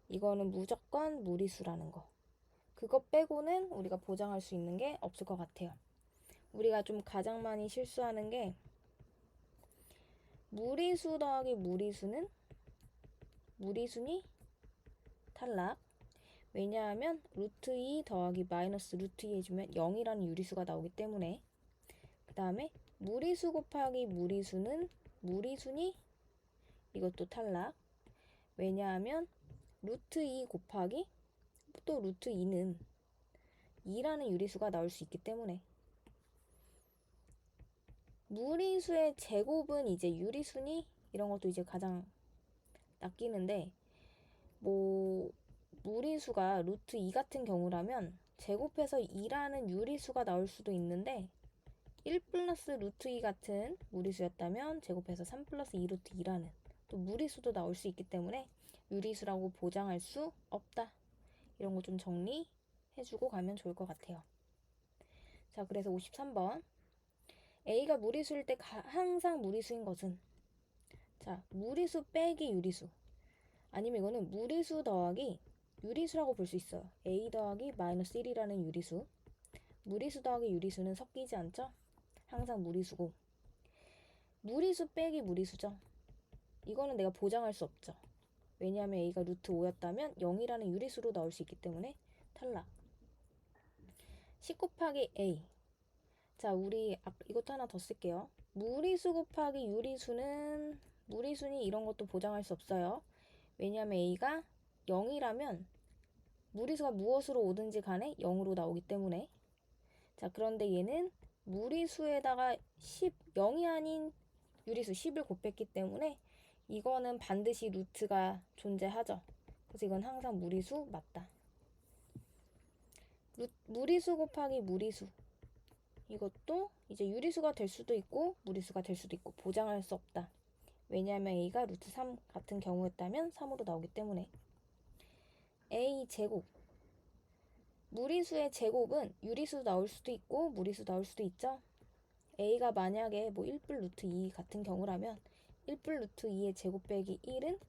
이거는 무조건 무리수라는 거. 그거 빼고는 우리가 보장할 수 있는 게 없을 것 같아요. 우리가 좀 가장 많이 실수하는 게 무리수 더하기 무리수는 무리수니 탈락. 왜냐하면 루트 2 더하기 마이너스 루트 2 해주면 0이라는 유리수가 나오기 때문에. 그 다음에 무리수 곱하기 무리수는 무리수니 이것도 탈락. 왜냐하면 루트 2 곱하기 또 루트 2는 2라는 유리수가 나올 수 있기 때문에. 무리수의 제곱은 이제 유리수니 이런 것도 이제 가장 낚이는데, 뭐 무리수가 루트 2 같은 경우라면 제곱해서 2라는 유리수가 나올 수도 있는데 1 플러스 루트 2 같은 무리수였다면 제곱해서 3 플러스 2 루트 2라는 또 무리수도 나올 수 있기 때문에 유리수라고 보장할 수 없다. 이런 거 좀 정리해주고 가면 좋을 것 같아요. 자, 그래서 53번. A가 무리수일 때 항상 무리수인 것은, 자, 무리수 빼기 유리수, 아니면 이거는 무리수 더하기 유리수라고 볼 수 있어요. A 더하기 마이너스 1이라는 유리수. 무리수 더하기 유리수는 섞이지 않죠? 항상 무리수고. 무리수 빼기 무리수죠. 이거는 내가 보장할 수 없죠. 왜냐하면 A가 루트 5였다면 0이라는 유리수로 나올 수 있기 때문에 탈락. 10 곱하기 A. 자, 우리 이것도 하나 더 쓸게요. 무리수 곱하기 유리수는 무리수니 이런 것도 보장할 수 없어요. 왜냐하면 A가 0이라면 무리수가 무엇으로 오든지 간에 0으로 나오기 때문에. 자, 그런데 얘는 무리수에다가 0이 아닌 유리수 10을 곱했기 때문에 이거는 반드시 루트가 존재하죠. 그래서 이건 항상 무리수 맞다. 무리수 곱하기 무리수. 이것도 이제 유리수가 될 수도 있고 무리수가 될 수도 있고 보장할 수 없다. 왜냐하면 A가 루트 3 같은 경우였다면 3으로 나오기 때문에. A 제곱. 무리수의 제곱은 유리수 나올 수도 있고 무리수 나올 수도 있죠. A가 만약에 뭐 1불 루트 2 같은 경우라면 1불 루트 2의 제곱 빼기 1은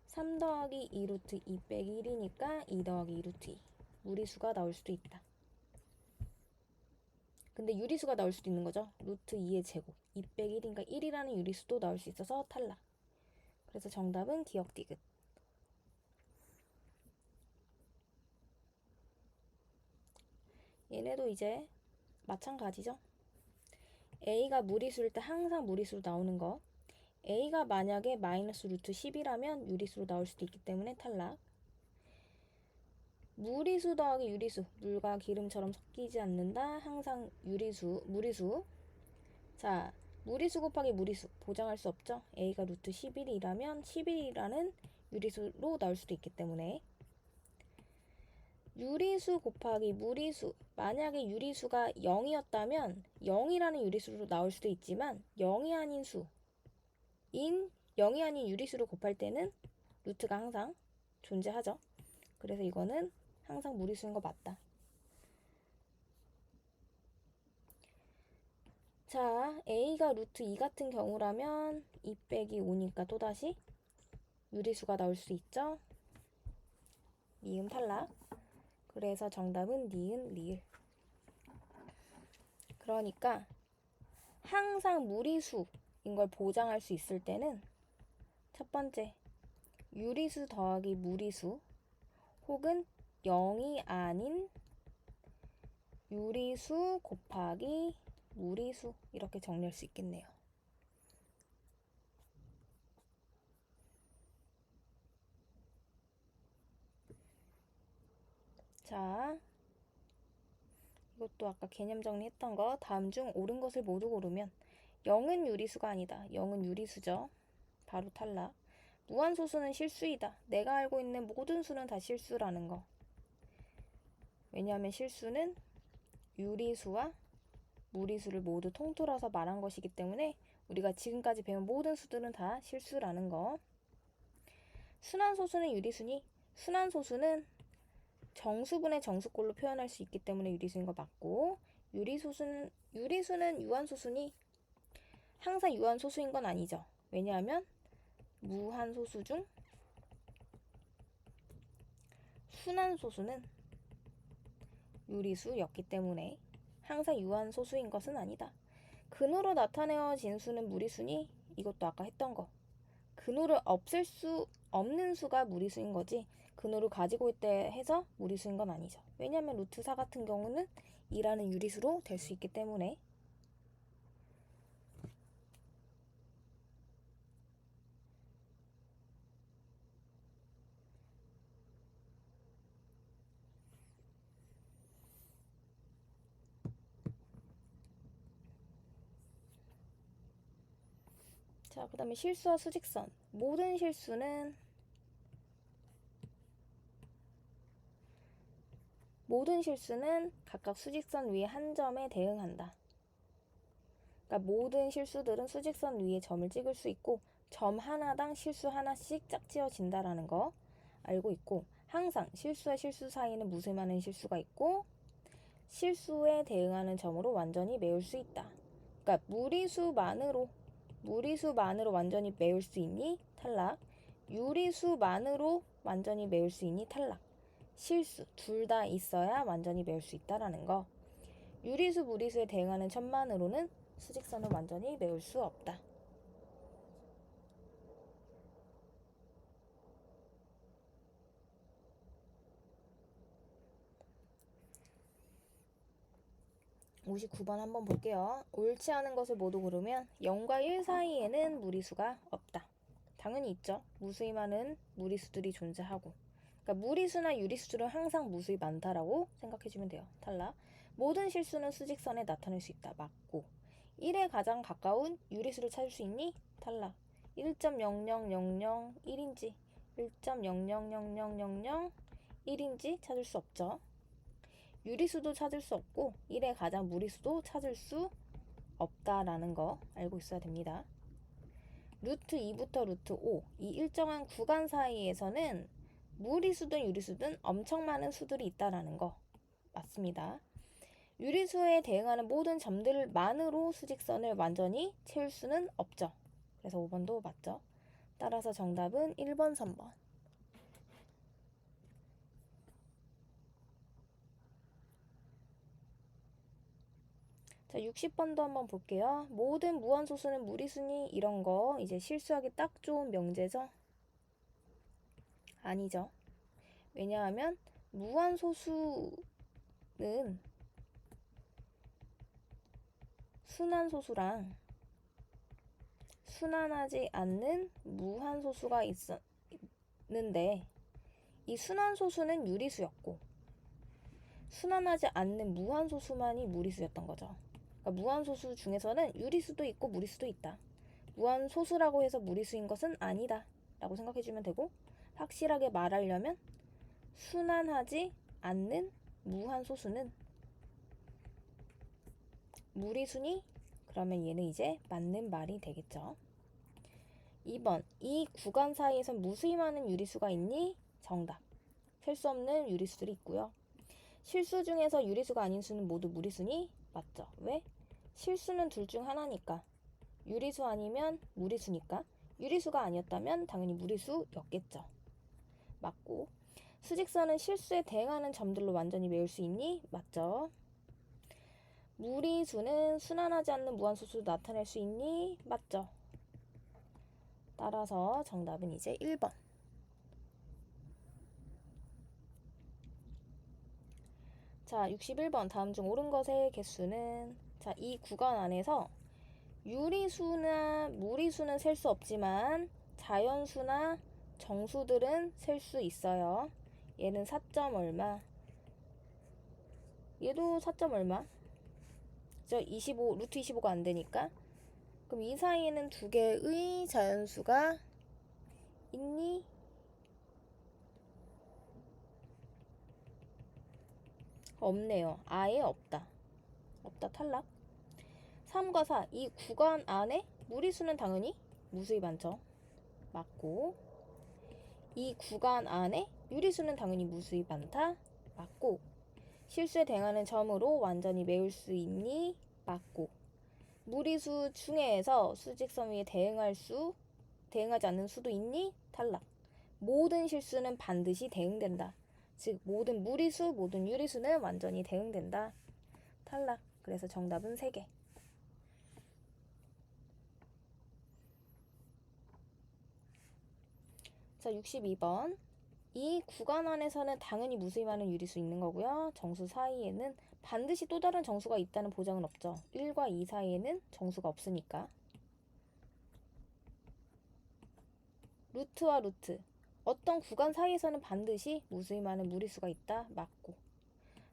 3 더하기 2 루트 2 빼기 1이니까 2 더하기 2 루트 2. 무리수가 나올 수도 있다. 근데 유리수가 나올 수도 있는 거죠. 루트 2의 제곱 2 빼기 1이니까 1이라는 유리수도 나올 수 있어서 탈락. 그래서 정답은 기억 디귿. 얘네도 이제 마찬가지죠. A가 무리수일 때 항상 무리수로 나오는 거. A가 만약에 마이너스 루트 10이라면 유리수로 나올 수도 있기 때문에 탈락. 무리수 더하기 유리수. 물과 기름처럼 섞이지 않는다. 항상 유리수, 무리수. 자, 무리수 곱하기 무리수. 보장할 수 없죠. A가 루트 11이라면 11이라는 유리수로 나올 수도 있기 때문에. 유리수 곱하기 무리수. 만약에 유리수가 0이었다면 0이라는 유리수로 나올 수도 있지만 0이 아닌 수인 0이 아닌 유리수로 곱할 때는 루트가 항상 존재하죠. 그래서 이거는 항상 무리수인 거 맞다. 자, A가 루트 2 같은 경우라면 2 빼기 5니까 또다시 유리수가 나올 수 있죠. 미음 탈락. 그래서 정답은 니은 리을. 그러니까 항상 무리수인 걸 보장할 수 있을 때는 첫 번째, 유리수 더하기 무리수 혹은 0이 아닌 유리수 곱하기 무리수 이렇게 정리할 수 있겠네요. 자, 이것도 아까 개념 정리했던 거. 다음 중 옳은 것을 모두 고르면 0은 유리수가 아니다. 0은 유리수죠. 바로 탈락. 무한소수는 실수이다. 내가 알고 있는 모든 수는 다 실수라는 거. 왜냐하면 실수는 유리수와 무리수를 모두 통틀어서 말한 것이기 때문에 우리가 지금까지 배운 모든 수들은 다 실수라는 거. 순환소수는 유리수니? 순환소수는 정수분의 정수꼴로 표현할 수 있기 때문에 유리수인 거 맞고, 유리수는 유한소수니? 항상 유한소수인 건 아니죠. 왜냐하면 무한소수 중 순환소수는 유리수였기 때문에 항상 유한소수인 것은 아니다. 근으로 나타내어진 수는 무리수니? 이것도 아까 했던 거. 근호를 없앨 수 없는 수가 무리수인 거지 근호를 가지고 있다 해서 무리수인 건 아니죠. 왜냐하면 루트 4 같은 경우는 2라는 유리수로 될 수 있기 때문에. 자, 그 다음에 실수와 수직선. 모든 실수는 각각 수직선 위에 한 점에 대응한다. 그러니까 모든 실수들은 수직선 위에 점을 찍을 수 있고 점 하나당 실수 하나씩 짝지어진다라는 거 알고 있고 항상 실수와 실수 사이에는 무수히 많은 실수가 있고 실수에 대응하는 점으로 완전히 메울 수 있다. 그러니까 무리수만으로 완전히 메울 수 있니? 탈락. 유리수만으로 완전히 메울 수 있니? 탈락. 실수 둘 다 있어야 완전히 메울 수 있다라는 거. 유리수, 무리수에 대응하는 점만으로는 수직선을 완전히 메울 수 없다. (59번) 한번 볼게요. 옳지 않은 것을 모두 고르면 0과 1 사이에는 무리수가 없다. 당연히 있죠. 무수히 많은 무리수들이 존재하고. 그러니까 무리수나 유리수들은 항상 무수히 많다라고 생각해주면 돼요. 탈락. 모든 실수는 수직선에 나타낼 수 있다. 맞고. 1에 가장 가까운 유리수를 찾을 수 있니? 탈락. 1.00001인지 1.0000001인지 찾을 수 없죠. 유리수도 찾을 수 없고 1의 가장 무리수도 찾을 수 없다라는 거 알고 있어야 됩니다. 루트 2부터 루트 5, 이 일정한 구간 사이에서는 무리수든 유리수든 엄청 많은 수들이 있다라는 거 맞습니다. 유리수에 대응하는 모든 점들만으로 수직선을 완전히 채울 수는 없죠. 그래서 5번도 맞죠. 따라서 정답은 1번, 3번. 자, 60번도 한번 볼게요. 모든 무한소수는 무리수니 이런 거 이제 실수하기 딱 좋은 명제죠? 아니죠. 왜냐하면 무한소수는 순환소수랑 순환하지 않는 무한소수가 있는데 이 순환소수는 유리수였고 순환하지 않는 무한소수만이 무리수였던 거죠. 그러니까 무한소수 중에서는 유리수도 있고 무리수도 있다. 무한소수라고 해서 무리수인 것은 아니다 라고 생각해주면 되고 확실하게 말하려면 순환하지 않는 무한소수는 무리수니? 그러면 얘는 이제 맞는 말이 되겠죠. 2번 이 구간 사이에선 무수히 많은 유리수가 있니? 정답. 셀 수 없는 유리수들이 있고요. 실수 중에서 유리수가 아닌 수는 모두 무리수니? 맞죠. 왜? 실수는 둘 중 하나니까. 유리수 아니면 무리수니까. 유리수가 아니었다면 당연히 무리수였겠죠. 맞고. 수직선은 실수에 대응하는 점들로 완전히 메울 수 있니? 맞죠. 무리수는 순환하지 않는 무한소수 나타낼 수 있니? 맞죠. 따라서 정답은 이제 1번. 자, 61번 다음 중 옳은 것의 개수는 자, 이 구간 안에서 유리수나 무리수는 셀 수 없지만 자연수나 정수들은 셀 수 있어요. 얘는 4점 얼마? 얘도 4점 얼마? 저 25, 루트 25가 안 되니까. 그럼 이 사이에는 두 개의 자연수가 있니? 없네요. 아예 없다. 없다. 탈락. 3과 4. 이 구간 안에 무리수는 당연히 무수히 많죠. 맞고. 이 구간 안에 유리수는 당연히 무수히 많다. 맞고. 실수에 대응하는 점으로 완전히 메울 수 있니? 맞고. 무리수 중에서 수직선 위에 대응하지 않는 수도 있니? 탈락. 모든 실수는 반드시 대응된다. 즉 모든 무리수, 모든 유리수는 완전히 대응된다. 탈락. 그래서 정답은 3개. 자, 62번. 이 구간 안에서는 당연히 무수히 많은 유리수 있는 거고요. 정수 사이에는 반드시 또 다른 정수가 있다는 보장은 없죠. 1과 2 사이에는 정수가 없으니까. 루트와 루트. 어떤 구간 사이에서는 반드시 무수히 많은 무리수가 있다. 맞고.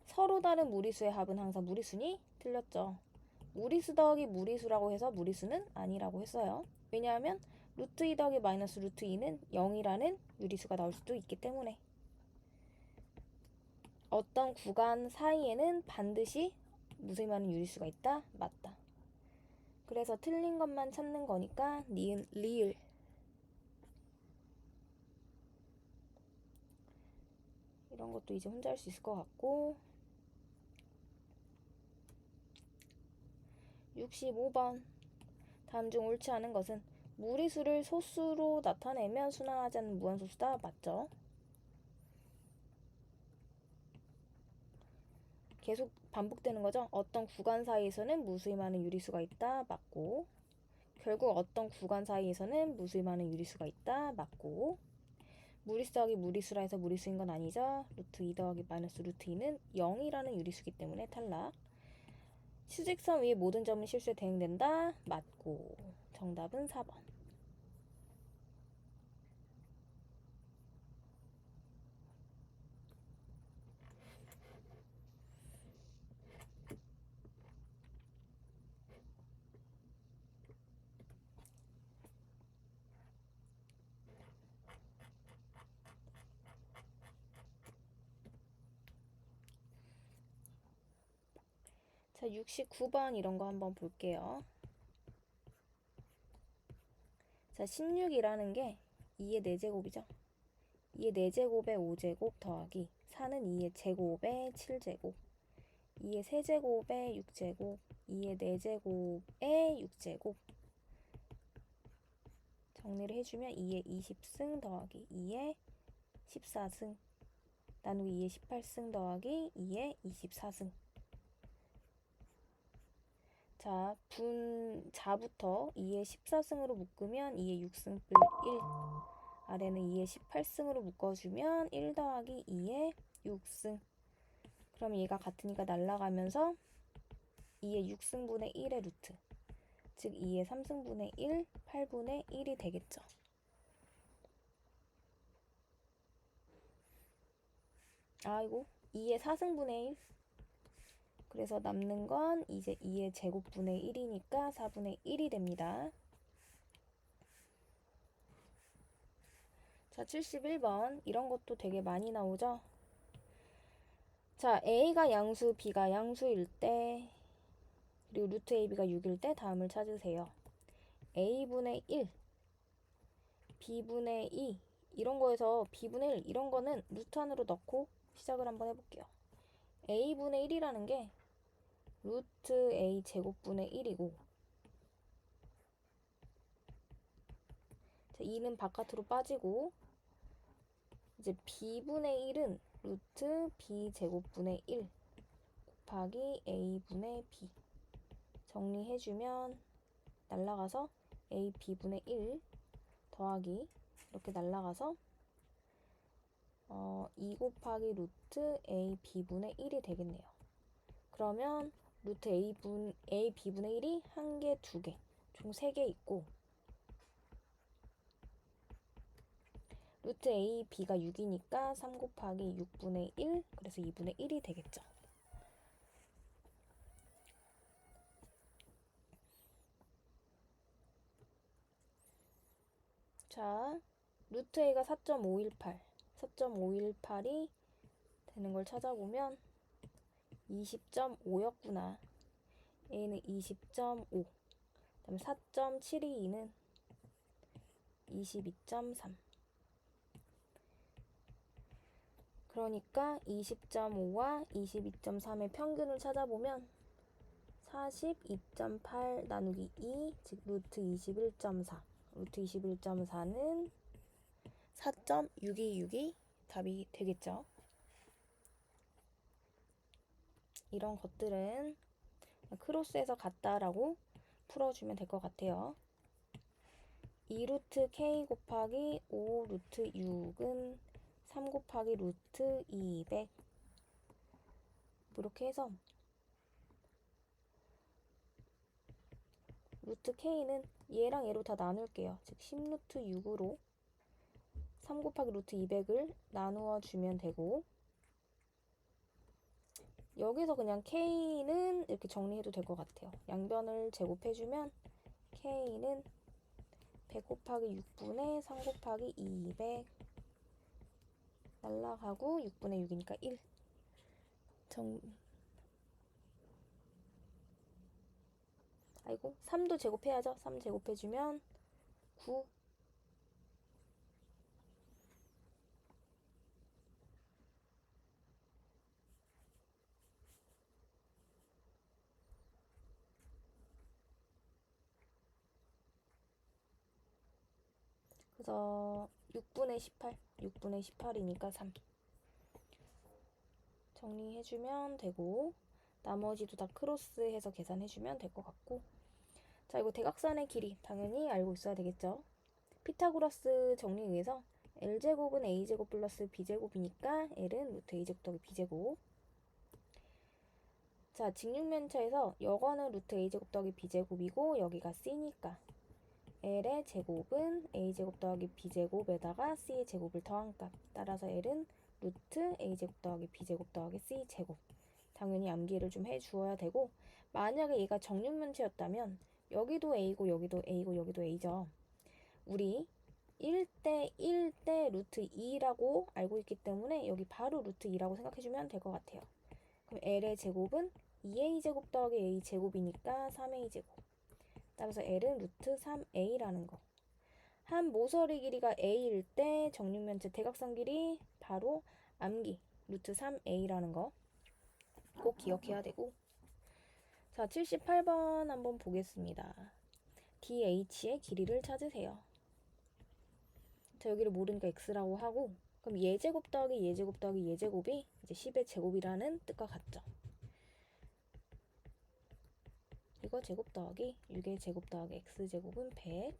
서로 다른 무리수의 합은 항상 무리수니? 틀렸죠. 무리수 더하기 무리수라고 해서 무리수는 아니라고 했어요. 왜냐하면 루트 2 더하기 마이너스 루트 2는 0이라는 유리수가 나올 수도 있기 때문에. 어떤 구간 사이에는 반드시 무수히 많은 유리수가 있다? 맞다. 그래서 틀린 것만 찾는 거니까 니은 리을. 이런 것도 이제 혼자 할 수 있을 것 같고. 65번. 다음 중 옳지 않은 것은 무리수를 소수로 나타내면 순환하지 않는 무한소수다. 맞죠? 계속 반복되는 거죠. 어떤 구간 사이에서는 무수히 많은 유리수가 있다. 맞고. 결국 어떤 구간 사이에서는 무수히 많은 유리수가 있다. 맞고. 무리수 더하기 무리수라 해서 무리수인 건 아니죠. 루트 2 더하기 마이너스 루트 2는 0이라는 유리수기 때문에 탈락. 수직선 위의 모든 점은 실수에 대응된다. 맞고. 정답은 4번. 자, 69번 이런 거 한번 볼게요. 자, 16이라는 게 2의 4제곱이죠. 2의 4제곱에 5제곱 더하기 4는 2의 제곱에 7제곱, 2의 세제곱에 6제곱, 2의 4제곱에 6제곱. 정리를 해주면 2의 20승 더하기 2의 14승 나누기 2의 18승 더하기 2의 24승. 자, 분자부터 2의 14승으로 묶으면 2의 6승 뿔 1. 아래는 2의 18승으로 묶어주면 1 더하기 2의 6승. 그럼 얘가 같으니까 날아가면서 2의 6승분의 1의 루트. 즉 2의 3승분의 1, 8분의 1이 되겠죠. 아이고, 2의 4승분의 1. 그래서 남는 건 이제 2의 제곱분의 1이니까 4분의 1이 됩니다. 자, 71번. 이런 것도 되게 많이 나오죠? 자, A가 양수, B가 양수일 때, 그리고 루트 AB가 6일 때 다음을 찾으세요. A분의 1, B분의 2, 이런 거에서 B분의 1, 이런 거는 루트 안으로 넣고 시작을 한번 해볼게요. A분의 1이라는 게 루트 A 제곱분의 1이고, 자, 2는 바깥으로 빠지고, 이제 B분의 1은 루트 B 제곱분의 1 곱하기 A분의 B. 정리해주면 날라가서 A B분의 1 더하기 이렇게 날라가서 2 곱하기 루트 A B분의 1이 되겠네요. 그러면 루트 A B분의 1이 1개, 2개, 총 3개 있고, 루트 A, B가 6이니까 3 곱하기 6분의 1, 그래서 2분의 1이 되겠죠. 자, 루트 A가 4.518, 4.518이 되는 걸 찾아보면 20.5였구나. A는 20.5, 그다음에 4.722는 22.3. 그러니까 20.5와 22.3의 평균을 찾아보면 42.8 나누기 2, 즉 루트 21.4. 루트 21.4는 4.626이 답이 되겠죠. 이런 것들은 크로스해서 같다라고 풀어주면 될 것 같아요. 2루트 k 곱하기 5 루트 6은 3 곱하기 루트 200 이렇게 해서 루트 k는 얘랑 얘로 다 나눌게요. 즉 10루트 6으로 3 곱하기 루트 200을 나누어 주면 되고, 여기서 그냥 k는 이렇게 정리해도 될 것 같아요. 양변을 제곱해주면 k는 100 곱하기 6분의 3 곱하기 200 날라가고 6분의 6이니까 1. 아이고 3도 제곱해야죠. 3 제곱해주면 9. 그래서 6분의 18, 6분의 18이니까 3 정리해주면 되고, 나머지도 다 크로스해서 계산해주면 될 것 같고. 자, 이거 대각선의 길이 당연히 알고 있어야 되겠죠. 피타고라스 정리에 의해서 L제곱은 A제곱 플러스 B제곱이니까 L은 루트 A제곱 더하기 B제곱. 자, 직육면체에서 여거는 루트 A제곱 더하기 B제곱이고 여기가 C니까 L의 제곱은 A제곱 더하기 B제곱에다가 C의 제곱을 더한 값. 따라서 L은 루트 A제곱 더하기 B제곱 더하기 C제곱. 당연히 암기를 좀 해주어야 되고, 만약에 얘가 정육면체였다면 여기도 A고 여기도 A고 여기도 A죠. 우리 1대 1대 루트 2라고 알고 있기 때문에 여기 바로 루트 2라고 생각해주면 될 것 같아요. 그럼 L의 제곱은 2A제곱 더하기 A제곱이니까 3A제곱. 따라서 L은 루트 3A라는 거. 한 모서리 길이가 A일 때 정육면체 대각선 길이 바로 암기 루트 3A라는 거 꼭 기억해야 되고. 자, 78번 한번 보겠습니다. DH의 길이를 찾으세요. 자, 여기를 모르니까 x라고 하고, 그럼 예제곱 더하기 예제곱 더하기 예제곱이 이제 10의 제곱이라는 뜻과 같죠. 이거 제곱 더하기 6의 제곱 더하기 x제곱은 100.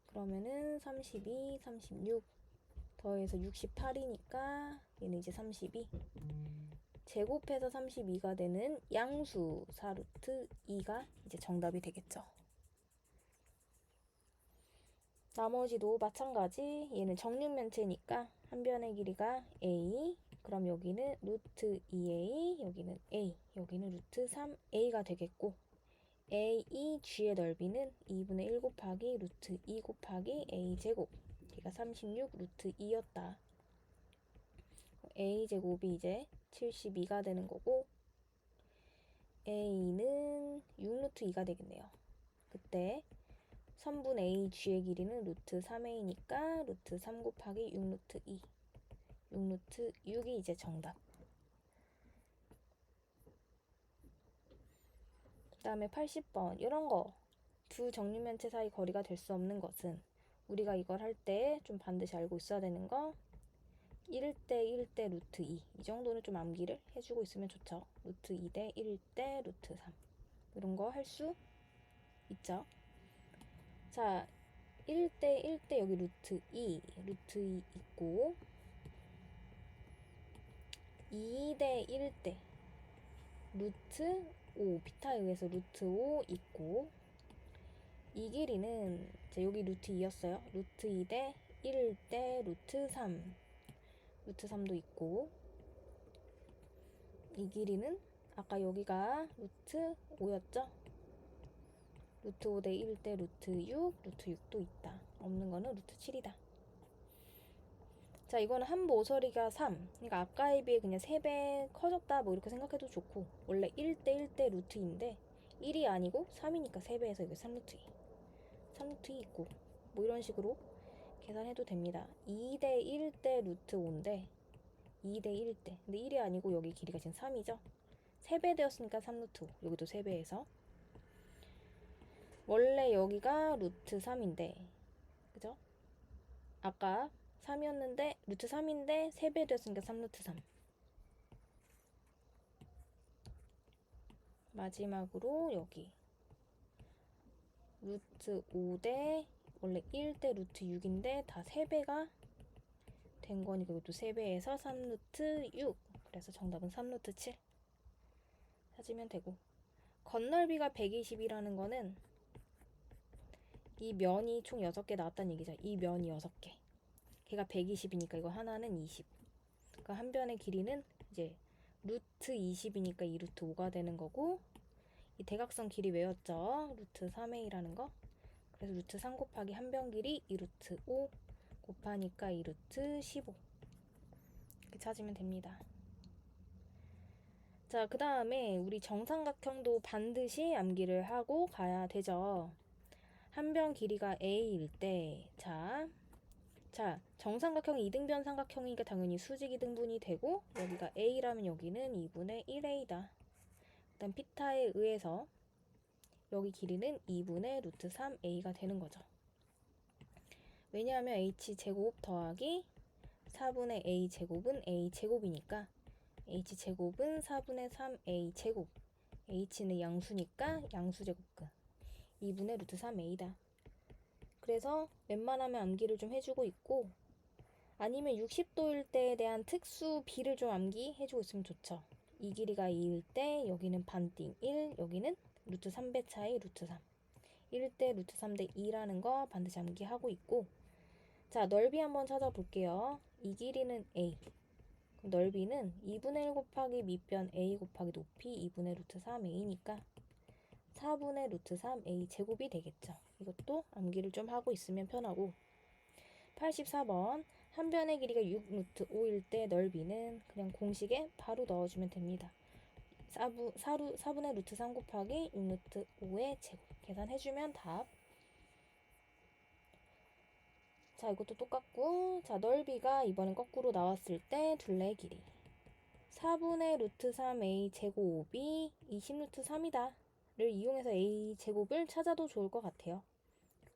그러면은 32, 36 더해서 68이니까 얘는 이제 32. 제곱해서 32가 되는 양수 4루트 2가 이제 정답이 되겠죠. 나머지도 마찬가지. 얘는 정육면체니까 한 변의 길이가 a, 그럼 여기는 루트 2a, 여기는 a, 여기는 루트 3a가 되겠고, a, g의 넓이는 2분의 1 곱하기 루트 2 곱하기 a제곱, 얘가 36 루트 2였다. a제곱이 이제 72가 되는 거고, a는 6 루트 2가 되겠네요. 그때 3분의 a g의 길이는 루트 3a니까 루트 3 곱하기 6 루트 2, 6 루트 6이 이제 정답. 그 다음에 80번 이런 거, 두 정육면체 사이 거리가 될 수 없는 것은, 우리가 이걸 할 때 좀 반드시 알고 있어야 되는 거, 1대 1대 루트 2, 이 정도는 좀 암기를 해주고 있으면 좋죠. 루트 2대 1대 루트 3 이런 거 할 수 있죠. 자, 1대 1대 여기 루트 2 있고, 2대 1대 루트 5, 피타에 의해서 루트 5 있고, 이 길이는 여기 루트 2였어요. 루트 2대 1대 루트 3, 루트 3도 있고, 이 길이는 아까 여기가 루트 5였죠. 루트 5대 1대 루트 6, 루트 6도 있다. 없는 거는 루트 7이다. 자, 이거는 한 모서리가 3. 그러니까 아까에 비해 그냥 3배 커졌다 뭐 이렇게 생각해도 좋고, 원래 1대 1대 루트인데 1이 아니고 3이니까 3배에서 이거 3루트 2. 3루트 2 있고, 뭐 이런 식으로 계산해도 됩니다. 2대 1대 루트 5인데 2대 1대. 근데 1이 아니고 여기 길이가 지금 3이죠. 3배 되었으니까 3루트 5. 여기도 3배에서. 원래 여기가 루트 3인데, 그죠? 아까 3이었는데 루트 3인데 3배 됐으니까 3루트 3. 마지막으로 여기 루트 5대 원래 1대 루트 6인데 다 3배가 된 거니까 이것도 3배에서 3루트 6. 그래서 정답은 3루트 7 찾으면 되고, 건널비가 120이라는 거는 이 면이 총 6개 나왔다는 얘기죠. 이 면이 6개. 걔가 120이니까 이거 하나는 20. 그러니까 한 변의 길이는 이제 루트 20이니까 2루트 5가 되는 거고, 이 대각선 길이 외웠죠? 루트 3a라는 거. 그래서 루트 3 곱하기 한 변 길이 2루트 5 곱하니까 2루트 15. 이렇게 찾으면 됩니다. 자, 그 다음에 우리 정삼각형도 반드시 암기를 하고 가야 되죠. 한 변 길이가 a일 때, 자, 정삼각형 이등변 삼각형이니까 당연히 수직 이등분이 되고, 여기가 a라면 여기는 2분의 1a다. 일단 피타에 의해서 여기 길이는 2분의 루트 3a가 되는 거죠. 왜냐하면 h제곱 더하기 4분의 a제곱은 a제곱이니까 h제곱은 4분의 3a제곱, h는 양수니까 양수제곱근 2분의 루트 3a다. 그래서 웬만하면 암기를 좀 해주고 있고, 아니면 60도일 때에 대한 특수 비를 좀 암기해주고 있으면 좋죠. 이 길이가 2일 때 여기는 반띵 1, 여기는 루트 3배 차이 루트 3. 1대 루트 3대 2라는 거 반드시 암기하고 있고, 자, 넓이 한번 찾아볼게요. 이 길이는 a. 넓이는 2분의 1 곱하기 밑변 a 곱하기 높이 2분의 루트 3a니까 4분의 루트 3a 제곱이 되겠죠. 이것도 암기를 좀 하고 있으면 편하고, 84번 한 변의 길이가 6루트 5일 때 넓이는 그냥 공식에 바로 넣어주면 됩니다. 4분의 루트 3 곱하기 6루트 5의 제곱 계산해주면 답. 자, 이것도 똑같고, 자, 넓이가 이번엔 거꾸로 나왔을 때 둘레의 길이 4분의 루트 3a 제곱이 20루트 3이다 를 이용해서 a 제곱을 찾아도 좋을 것 같아요.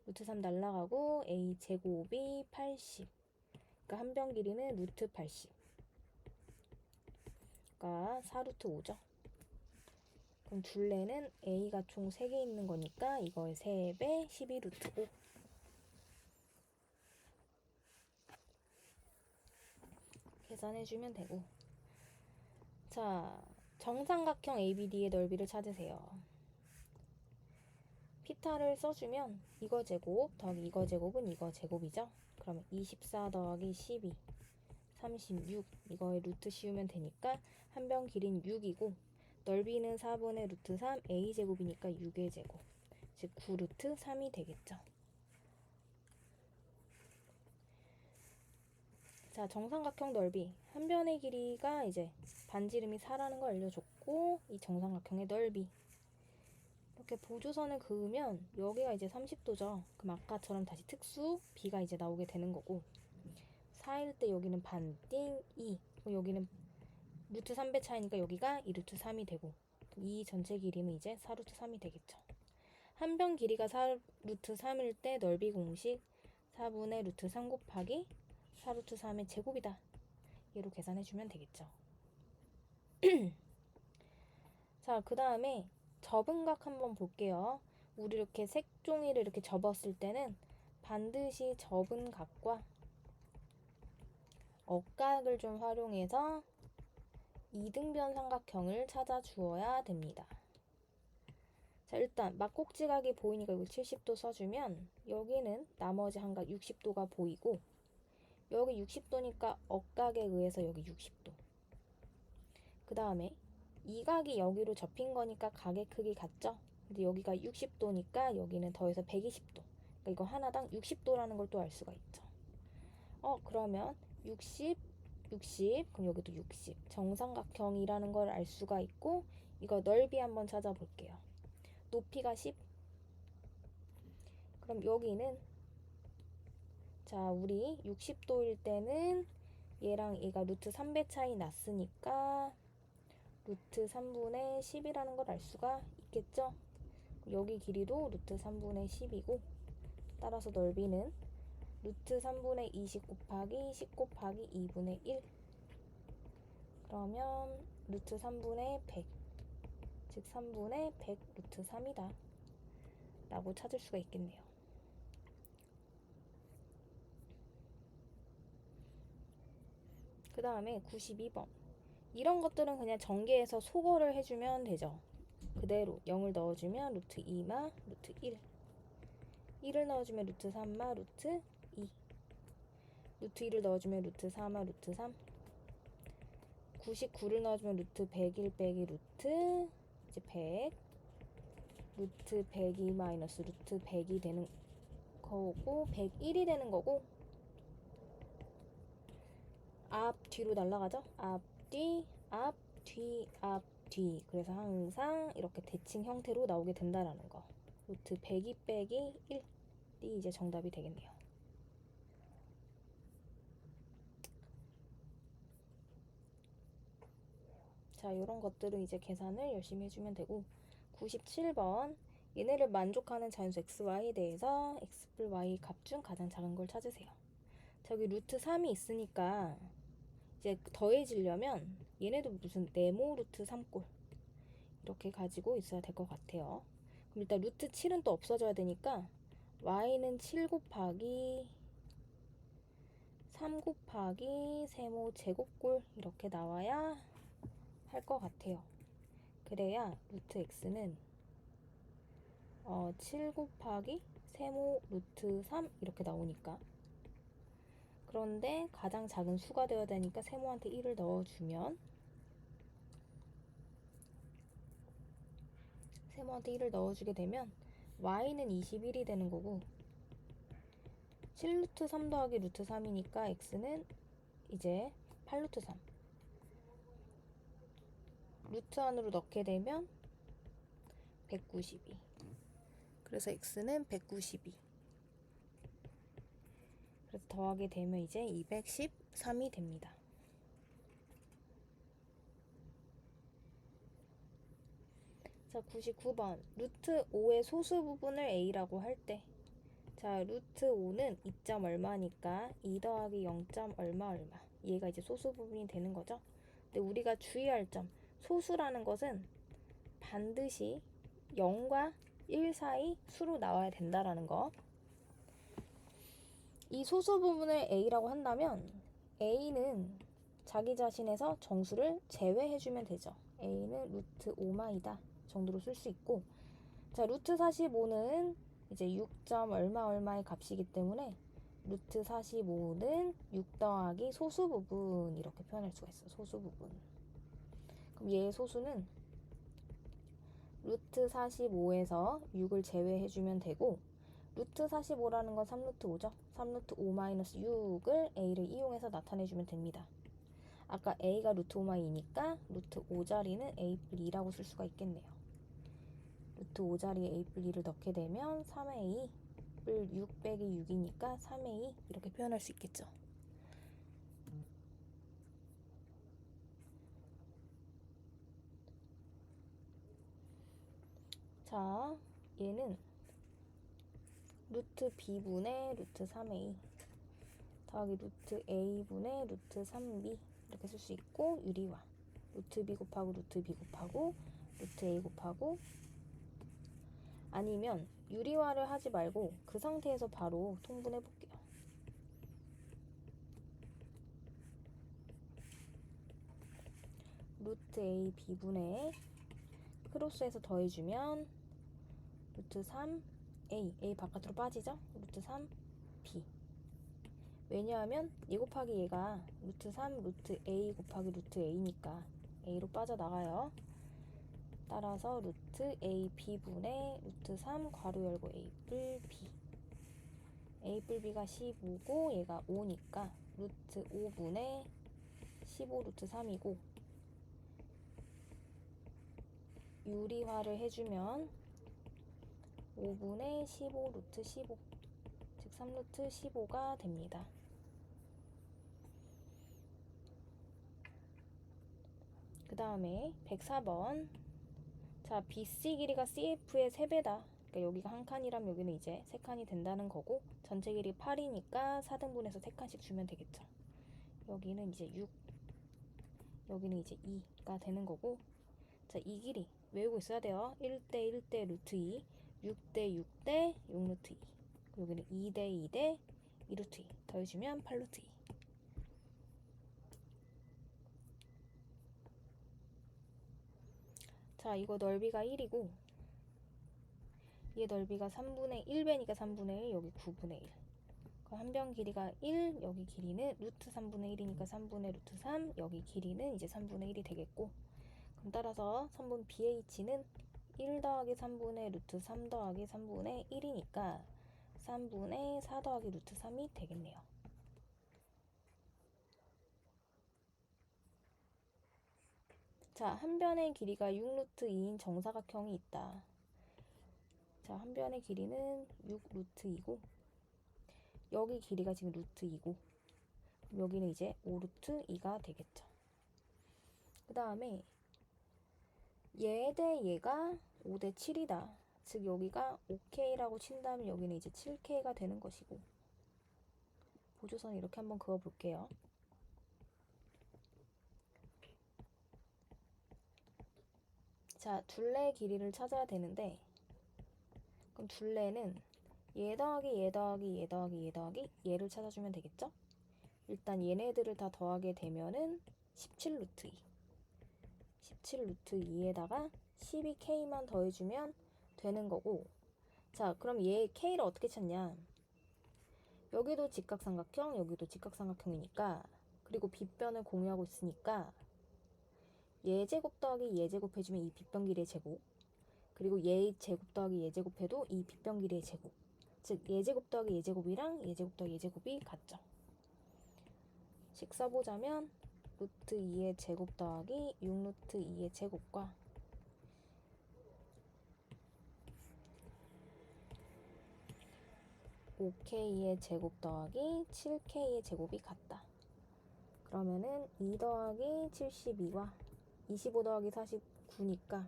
루트 3 날라가고 a 제곱이 80. 그러니까 한 변 길이는 루트 80. 그러니까 4루트 5죠. 그럼 둘레는 a가 총 3개 있는 거니까 이거의 3배 12루트 5. 계산해주면 되고, 자, 정삼각형 ABD의 넓이를 찾으세요. 피타를 써주면 이거 제곱 더하기 이거 제곱은 이거 제곱이죠. 그러면 24 더하기 12 36. 이거에 루트 씌우면 되니까 한 변 길이는 6이고, 넓이는 4분의 루트 3 a제곱이니까 6의 제곱, 즉 9루트 3이 되겠죠. 자, 정삼각형 넓이 한 변의 길이가 이제 반지름이 4라는 걸 알려줬고, 이 정삼각형의 넓이 이렇게 보조선을 그으면 여기가 이제 30도죠. 그럼 아까처럼 다시 특수 b가 이제 나오게 되는 거고, 4일 때 여기는 반띵 2, 여기는 루트 3배 차이니까 여기가 2루트 3이 되고, 이 전체 길이는 이제 4루트 3이 되겠죠. 한 변 길이가 4루트 3일 때 넓이 공식 4분의 루트 3 곱하기 4루트 3의 제곱이다. 얘로 계산해주면 되겠죠. 자, 그 다음에 접은각 한번 볼게요. 우리 이렇게 색종이를 이렇게 접었을 때는 반드시 접은 각과 억각을 좀 활용해서 이등변 삼각형을 찾아 주어야 됩니다. 자, 일단 막꼭지각이 보이니까 이거 70도 써주면 여기는 나머지 한 각 60도가 보이고, 여기 60도니까 억각에 의해서 여기 60도. 그 다음에 이 각이 여기로 접힌 거니까 각의 크기 같죠? 근데 여기가 60도니까 여기는 더해서 120도. 그러니까 이거 하나당 60도라는 걸 또 알 수가 있죠. 그러면 60, 60, 그럼 여기도 60. 정삼각형이라는 걸 알 수가 있고, 이거 넓이 한번 찾아볼게요. 높이가 10. 그럼 여기는, 자, 우리 60도일 때는 얘랑 얘가 루트 3배 차이 났으니까 루트 3분의 10이라는 걸 알 수가 있겠죠? 여기 길이도 루트 3분의 10이고, 따라서 넓이는 루트 3분의 20 곱하기 10 곱하기 2분의 1. 그러면 루트 3분의 100, 즉 3분의 100 루트 3이다 라고 찾을 수가 있겠네요. 그 다음에 92번. 이런 것들은 그냥 전개해서 소거를 해주면 되죠. 그대로 0을 넣어주면 루트 2마 루트 1. 1을 넣어주면 루트 3마 루트 2. 루트 2를 넣어주면 루트 4마 루트 3. 99를 넣어주면 루트 101 빼기 루트 이제 100. 루트 102 마이너스 루트 100이 되는 거고 101이 되는 거고 앞 뒤로 날아가죠. 앞 뒤 앞 뒤 앞 뒤. 그래서 항상 이렇게 대칭 형태로 나오게 된다라는 거. 루트 102 빼기 1이 이제 정답이 되겠네요. 자, 이런 것들은 이제 계산을 열심히 해주면 되고 97번. 얘네를 만족하는 자연수 xy에 대해서 x 플 y 값 중 가장 작은 걸 찾으세요. 자, 여기 루트 3이 있으니까 이제 더해지려면 얘네도 무슨 네모 루트 3꼴 이렇게 가지고 있어야 될 것 같아요. 그럼 일단 루트 7은 또 없어져야 되니까 y는 7 곱하기 3 곱하기 세모 제곱꼴 이렇게 나와야 할 것 같아요. 그래야 루트 x는 7 곱하기 세모 루트 3 이렇게 나오니까. 그런데 가장 작은 수가 되어야 되니까 세모한테 1을 넣어주면 세모한테 1을 넣어주게 되면 y는 21이 되는 거고 7루트 3 더하기 루트 3이니까 x는 이제 8루트 3 루트 안으로 넣게 되면 192. 그래서 x는 192. 그래서 더하게 되면 이제 213이 됩니다. 자, 99번. 루트 5의 소수 부분을 a라고 할 때, 자, 루트 5는 2점 얼마니까 2 더하기 0점 얼마 얼마. 얘가 이제 소수 부분이 되는 거죠. 근데 우리가 주의할 점, 소수라는 것은 반드시 0과 1 사이 수로 나와야 된다라는 거. 이 소수 부분을 a라고 한다면 a는 자기 자신에서 정수를 제외해주면 되죠. a는 루트 5마이다 정도로 쓸 수 있고, 자, 루트 45는 이제 6점 얼마 얼마의 값이기 때문에 루트 45는 6 더하기 소수 부분 이렇게 표현할 수가 있어. 소수 부분. 그럼 얘의 소수는 루트 45에서 6을 제외해주면 되고, 루트 45라는 건 3루트 5죠. 3루트 5 마이너스 6을 a를 이용해서 나타내주면 됩니다. 아까 a가 루트 5마이니까 루트 5자리는 a 플 2라고 쓸 수가 있겠네요. 루트 5자리에 a 플 2를 넣게 되면 3a 플 6 빼기 6이니까 3a 이렇게 표현할 수 있겠죠. 자, 얘는 루트 b분의 루트 3a 더하기 루트 a분의 루트 3b 이렇게 쓸 수 있고, 유리화 루트 b 곱하고 루트 b 곱하고 루트 a 곱하고, 아니면 유리화를 하지 말고 그 상태에서 바로 통분해 볼게요. 루트 a b분의 크로스해서 더해주면 루트 3a a 바깥으로 빠지죠? 루트 3b. 왜냐하면 얘 곱하기 얘가 루트 3 루트 a 곱하기 루트 a니까 a로 빠져나가요. 따라서 루트 a b분의 루트 3 괄호 열고 a 뿔 b. a 뿔 b가 15고 얘가 5니까 루트 5분의 15 루트 3이고, 유리화를 해주면 5분의 15 루트 15, 즉 3루트 15가 됩니다. 그 다음에 104번. 자, BC 길이가 CF의 3배다. 그러니까 여기가 한 칸이라면 여기는 이제 3칸이 된다는 거고, 전체 길이 8이니까 4등분해서 3칸씩 주면 되겠죠. 여기는 이제 6, 여기는 이제 2가 되는 거고, 자, 이 길이 외우고 있어야 돼요. 1대 1대 루트 2, 6대 6대 6 루트 2. 여기는 2대 2대 2 루트 2. 더해주면 8 루트 2. 자, 이거 넓이가 1이고 얘 넓이가 3분의 1배니까 3분의 1, 여기 9분의 1. 그럼 한 변 길이가 1, 여기 길이는 루트 3분의 1이니까 3분의 루트 3, 여기 길이는 이제 3분의 1이 되겠고, 그럼 따라서 선분 BH는 1 더하기 3분의 루트 3 더하기 3분의 1이니까 3분의 4 더하기 루트 3이 되겠네요. 자, 한 변의 길이가 6루트 2인 정사각형이 있다. 자, 한 변의 길이는 6루트 2고 여기 길이가 지금 루트 2고 여기는 이제 5루트 2가 되겠죠. 그 다음에 얘 대 얘가 5대 7이다. 즉 여기가 5K라고 친다면 여기는 이제 7K가 되는 것이고, 보조선 이렇게 한번 그어볼게요. 자, 둘레 길이를 찾아야 되는데, 그럼 둘레는 얘 더하기 얘 더하기 얘 더하기 얘 더하기 얘를 찾아주면 되겠죠? 일단 얘네들을 다 더하게 되면은 17루트 2. 17루트 2에다가 12K만 더해주면 되는 거고, 자, 그럼 얘 K를 어떻게 찾냐? 여기도 직각삼각형, 여기도 직각삼각형이니까, 그리고 빗변을 공유하고 있으니까 얘 제곱 더하기 얘 제곱 해주면 이 빗변 길이의 제곱, 그리고 얘 제곱 더하기 얘 제곱 해도 이 빗변 길이의 제곱, 즉 얘 제곱 더하기 얘 제곱이랑 얘 제곱 더하기 얘 제곱이 같죠. 식 써보자면 루트 2의 제곱 더하기 6루트 2의 제곱과 5K의 제곱 더하기 7K의 제곱이 같다. 그러면은 2 더하기 72와 25 더하기 49니까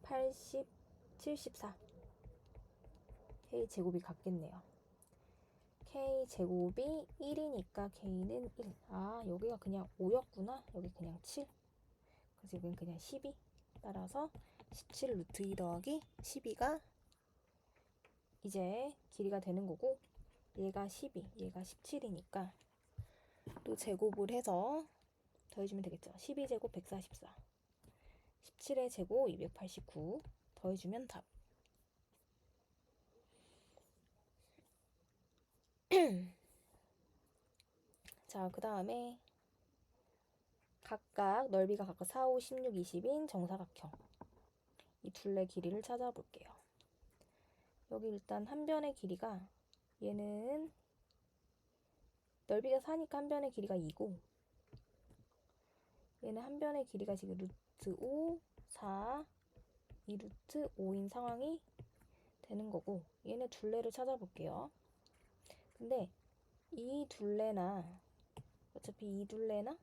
80, 74 K 제곱이 같겠네요. K 제곱이 1이니까 K는 1. 아, 여기가 그냥 5였구나. 여기 그냥 7. 그래서 여기는 그냥 12. 따라서 17 루트 2 더하기 12가 이제 길이가 되는 거고, 얘가 12, 얘가 17이니까 또 제곱을 해서 더해주면 되겠죠. 12제곱 144, 17의 제곱 289 더해주면 답. 자, 그 다음에 각각 넓이가 각각 4, 5, 16, 20인 정사각형, 이 둘레 길이를 찾아볼게요. 여기 일단 한 변의 길이가, 얘는 넓이가 4니까 한 변의 길이가 2고, 얘는 한 변의 길이가 지금 루트 5, 4, 2루트 5인 상황이 되는 거고, 얘네 둘레를 찾아볼게요. 근데 이 둘레나 어차피 이 둘레나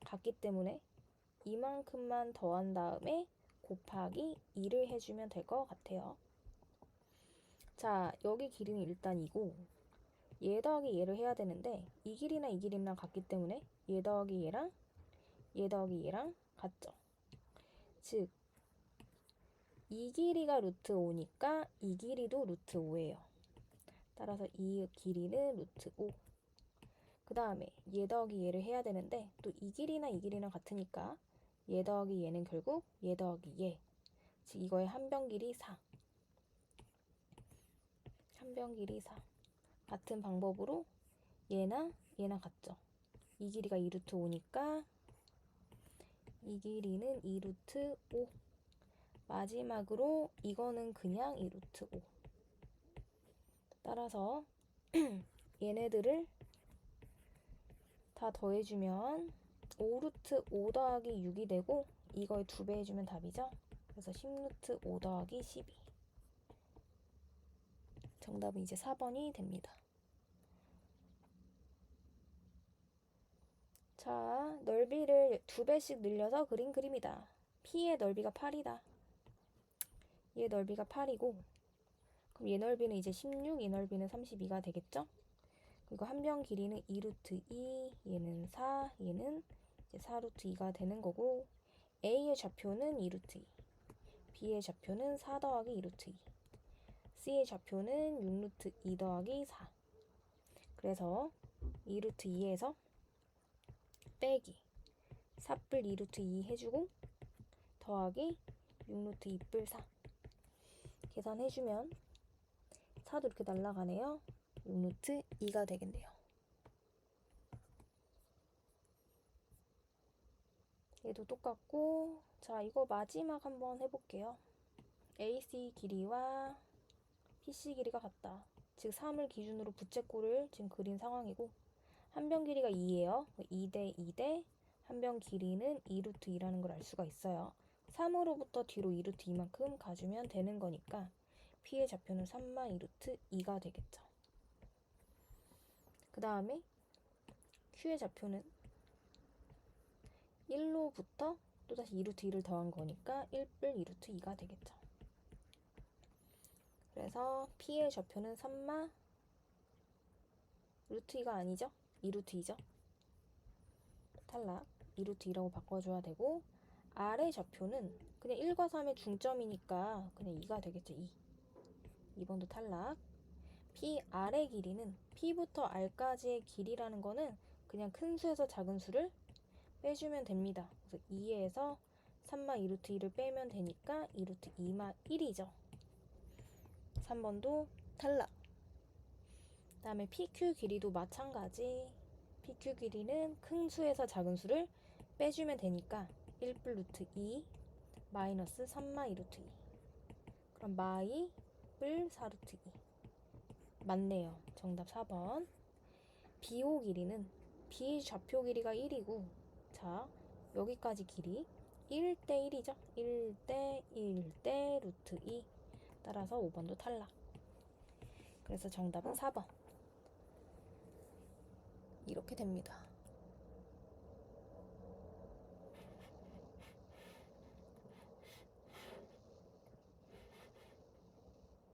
같기 때문에 이만큼만 더한 다음에 곱하기 2를 해주면 될 것 같아요. 자, 여기 길이는 일단 2고 얘 더하기 얘를 해야 되는데 이 길이나 이 길이랑 같기 때문에 얘 더하기 얘랑 얘 더하기 얘랑 같죠. 즉 이 길이가 루트 5니까 이 길이도 루트 5예요. 따라서 이 길이는 루트 5. 그 다음에 얘 더하기 얘를 해야 되는데 또 이 길이나 이 길이랑 같으니까 얘 더하기 얘는 결국 얘 더하기 얘. 즉 이거의 한 변 길이 4. 한 변 길이 4. 같은 방법으로 얘나 얘나 같죠. 이 길이가 2루트 5니까 이 길이는 2루트 5. 마지막으로 이거는 그냥 2루트 5. 따라서 얘네들을 다 더해주면 5루트 5 더하기 6이 되고 이거에 2배 해주면 답이죠. 그래서 10루트 5 더하기 12. 정답은 이제 4번이 됩니다. 자, 넓이를 2배씩 늘려서 그린 그림이다. P의 넓이가 8이다. 얘 넓이가 8이고 그럼 얘 넓이는 이제 16, 얘 넓이는 32가 되겠죠? 그리고 한 변 길이는 2루트 2, 얘는 4, 얘는 이제 4루트 2가 되는 거고 A의 좌표는 2루트 2, B의 좌표는 4 더하기 2루트 2, C의 좌표는 6루트 2 더하기 4. 그래서 2루트 2에서 빼기 4뿔 2루트 2 해주고 더하기 6루트 2뿔 4. 계산해주면 4도 이렇게 날아가네요. 6루트 2가 되겠네요. 얘도 똑같고, 자, 이거 마지막 한번 해볼게요. AC 길이와 PC 길이가 같다. 즉 3을 기준으로 부채꼴을 지금 그린 상황이고, 한 변 길이가 2예요. 2대 2대 한 변 길이는 2루트 2라는 걸 알 수가 있어요. 3으로부터 뒤로 2루트 2만큼 가주면 되는 거니까 P의 좌표는 3마 2루트 2가 되겠죠. 그 다음에 Q의 좌표는 1로부터 또다시 2루트 2를 더한 거니까 1뿔 2루트 2가 되겠죠. 그래서 P의 좌표는 3마 루트 2가 아니죠? 2루트 2죠? 탈락. 2루트 2라고 바꿔줘야 되고, R의 좌표는 그냥 1과 3의 중점이니까 그냥 2가 되겠죠. 2. 2번도 탈락. PR의 길이는 P부터 R까지의 길이라는 거는 그냥 큰 수에서 작은 수를 빼주면 됩니다. 그래서 2에서 3마 2루트 2를 빼면 되니까 2루트 2마 1이죠. 3번도 탈락. 그 다음에 PQ 길이도 마찬가지. PQ 길이는 큰 수에서 작은 수를 빼주면 되니까 1뿔 루트 2 마이너스 3마 2루트 2. 그럼 마이 뿔 4루트 2. 맞네요. 정답 4번. BO 길이는 B 좌표 길이가 1이고, 자, 여기까지 길이 1대 1이죠. 1대 1대 루트 2. 따라서 5번도 탈락. 그래서 정답은 4번. 이렇게 됩니다.